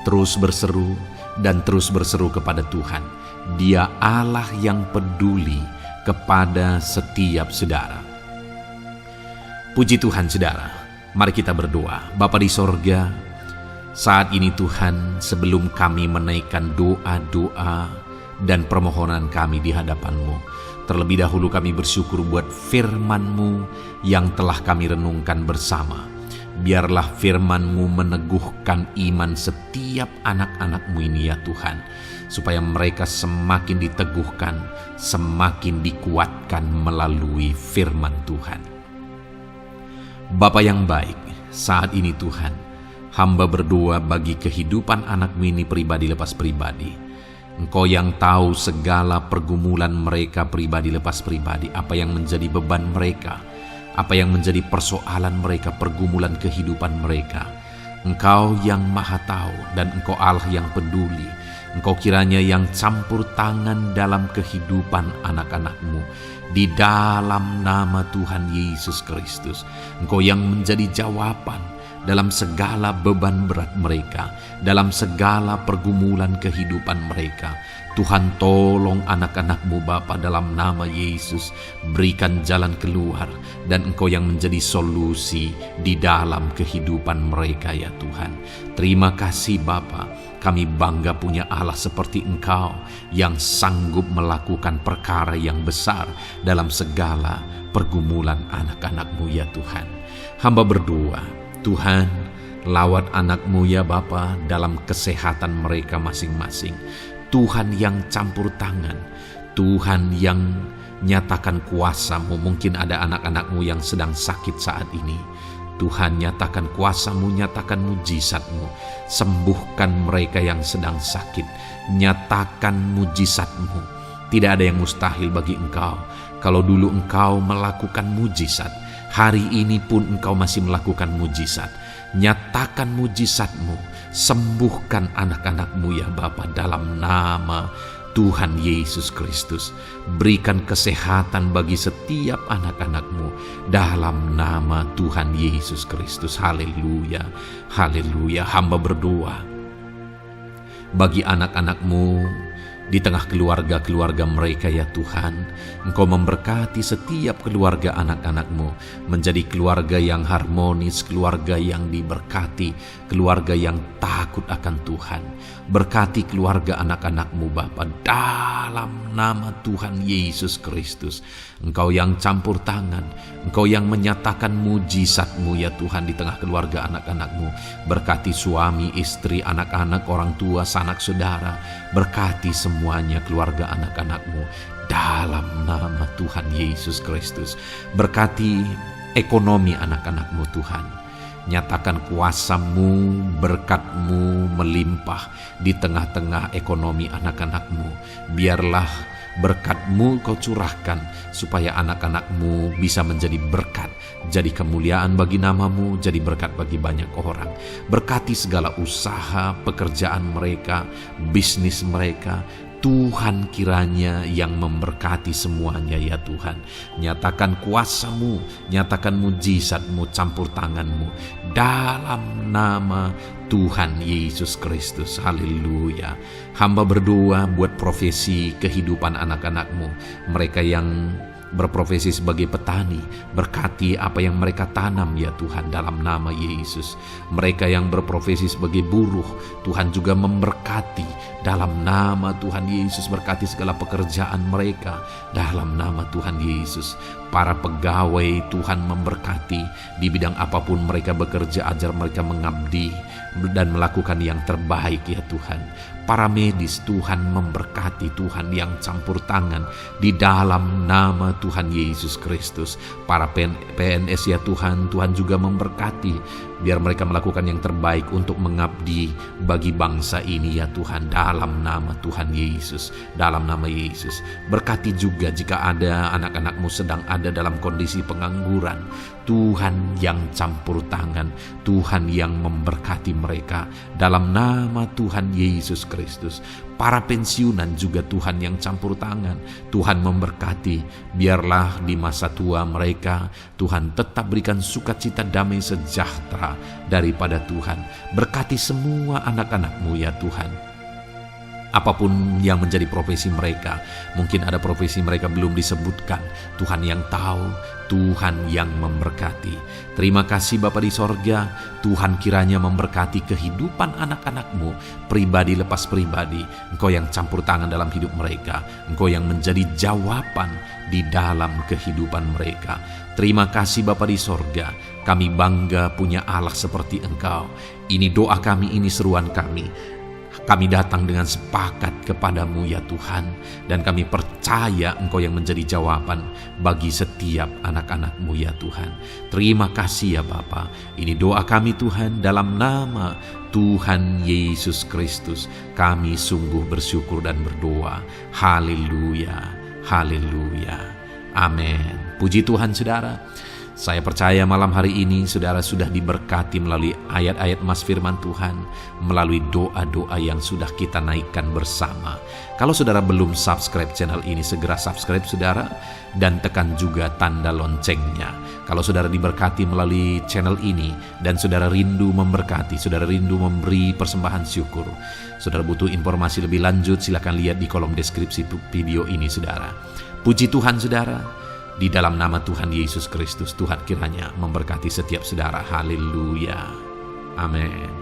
Terus berseru dan terus berseru kepada Tuhan. Dia Allah yang peduli kepada setiap saudara. Puji Tuhan, saudara. Mari kita berdoa. Bapa di sorga, saat ini Tuhan, sebelum kami menaikkan doa-doa dan permohonan kami di hadapan-Mu, terlebih dahulu kami bersyukur buat firman-Mu yang telah kami renungkan bersama. Biarlah firman-Mu meneguhkan iman setiap anak-anak-Mu ini ya Tuhan, supaya mereka semakin diteguhkan, semakin dikuatkan melalui firman Tuhan. Bapa yang baik, saat ini Tuhan, hamba berdoa bagi kehidupan anak-Mu ini pribadi lepas pribadi. Engkau yang tahu segala pergumulan mereka pribadi lepas pribadi, apa yang menjadi beban mereka, apa yang menjadi persoalan mereka, pergumulan kehidupan mereka. Engkau yang maha tahu dan Engkau Allah yang peduli. Engkau kiranya yang campur tangan dalam kehidupan anak-anak-Mu. Di dalam nama Tuhan Yesus Kristus, Engkau yang menjadi jawaban dalam segala beban berat mereka, dalam segala pergumulan kehidupan mereka. Tuhan, tolong anak-anak-Mu Bapa, dalam nama Yesus. Berikan jalan keluar, dan Engkau yang menjadi solusi di dalam kehidupan mereka ya Tuhan. Terima kasih Bapa, kami bangga punya Allah seperti Engkau yang sanggup melakukan perkara yang besar dalam segala pergumulan anak-anak-Mu ya Tuhan. Hamba berdoa, Tuhan, lawat anak-Mu ya Bapa dalam kesehatan mereka masing-masing. Tuhan yang campur tangan, Tuhan yang nyatakan kuasa-Mu. Mungkin ada anak-anak-Mu yang sedang sakit saat ini. Tuhan, nyatakan kuasa-Mu, nyatakan mujizat-Mu. Sembuhkan mereka yang sedang sakit. Nyatakan mujizat-Mu. Tidak ada yang mustahil bagi Engkau. Kalau dulu Engkau melakukan mujizat, hari ini pun Engkau masih melakukan mujizat. Nyatakan mujizat-Mu, sembuhkan anak-anak-Mu ya Bapa, dalam nama Tuhan Yesus Kristus. Berikan kesehatan bagi setiap anak-anak-Mu dalam nama Tuhan Yesus Kristus. Haleluya, haleluya. Hamba berdoa bagi anak-anak-Mu di tengah keluarga-keluarga mereka ya Tuhan. Engkau memberkati setiap keluarga anak-anak-Mu menjadi keluarga yang harmonis, keluarga yang diberkati, keluarga yang takut akan Tuhan. Berkati keluarga anak-anak-Mu Bapa dalam nama Tuhan Yesus Kristus. Engkau yang campur tangan, Engkau yang menyatakan mujizat-Mu ya Tuhan di tengah keluarga anak-anak-Mu. Berkati suami, istri, anak-anak, orang tua, sanak saudara. Berkati semuanya keluarga anak-anak-Mu dalam nama Tuhan Yesus Kristus. Berkati ekonomi anak-anak-Mu Tuhan. Nyatakan kuasa-Mu, berkat-Mu melimpah di tengah-tengah ekonomi anak-anak-Mu. Biarlah berkat-Mu Kau curahkan supaya anak-anak-Mu bisa menjadi berkat, jadi kemuliaan bagi nama-Mu, jadi berkat bagi banyak orang. Berkati segala usaha, pekerjaan mereka, bisnis mereka. Tuhan kiranya yang memberkati semuanya ya Tuhan. Nyatakan kuasa-Mu, nyatakan mujizat-Mu, campur tangan-Mu dalam nama Tuhan Yesus Kristus. Haleluya. Hamba berdoa buat profesi kehidupan anak-anak-Mu, mereka yang berprofesi sebagai petani. Berkati apa yang mereka tanam ya Tuhan dalam nama Yesus. Mereka yang berprofesi sebagai buruh, Tuhan juga memberkati dalam nama Tuhan Yesus. Berkati segala pekerjaan mereka dalam nama Tuhan Yesus. Para pegawai Tuhan memberkati di bidang apapun mereka bekerja, ajar mereka mengabdi dan melakukan yang terbaik ya Tuhan. Para medis Tuhan memberkati, Tuhan yang campur tangan di dalam nama Tuhan Yesus Kristus. Para PNS ya Tuhan, Tuhan juga memberkati biar mereka melakukan yang terbaik untuk mengabdi bagi bangsa ini ya Tuhan, dalam nama Tuhan Yesus, dalam nama Yesus. Berkati juga jika ada anak-anak-Mu sedang ada dalam kondisi pengangguran, Tuhan yang campur tangan, Tuhan yang memberkati mereka dalam nama Tuhan Yesus Kristus. Para pensiunan juga Tuhan yang campur tangan, Tuhan memberkati. Biarlah di masa tua mereka Tuhan tetap berikan sukacita, damai, sejahtera daripada Tuhan. Berkati semua anak-anak-Mu ya Tuhan. Apapun yang menjadi profesi mereka, mungkin ada profesi mereka belum disebutkan, Tuhan yang tahu, Tuhan yang memberkati. Terima kasih Bapa di sorga, Tuhan kiranya memberkati kehidupan anak-anak-Mu, pribadi lepas pribadi. Engkau yang campur tangan dalam hidup mereka, Engkau yang menjadi jawaban di dalam kehidupan mereka. Terima kasih Bapa di sorga, kami bangga punya Allah seperti Engkau. Ini doa kami, ini seruan kami. Kami datang dengan sepakat kepadamu ya Tuhan, dan kami percaya Engkau yang menjadi jawaban bagi setiap anak-anak-Mu ya Tuhan. Terima kasih ya Bapa. Ini doa kami Tuhan dalam nama Tuhan Yesus Kristus, kami sungguh bersyukur dan berdoa. Haleluya, haleluya, amin. Puji Tuhan saudara. Saya percaya malam hari ini saudara sudah diberkati melalui ayat-ayat mas firman Tuhan, melalui doa-doa yang sudah kita naikkan bersama. Kalau saudara belum subscribe channel ini, segera subscribe saudara, dan tekan juga tanda loncengnya. Kalau saudara diberkati melalui channel ini, dan saudara rindu memberkati, saudara rindu memberi persembahan syukur, saudara butuh informasi lebih lanjut, silakan lihat di kolom deskripsi video ini saudara. Puji Tuhan saudara. Di dalam nama Tuhan Yesus Kristus, Tuhan kiranya memberkati setiap saudara. Haleluya. Amin.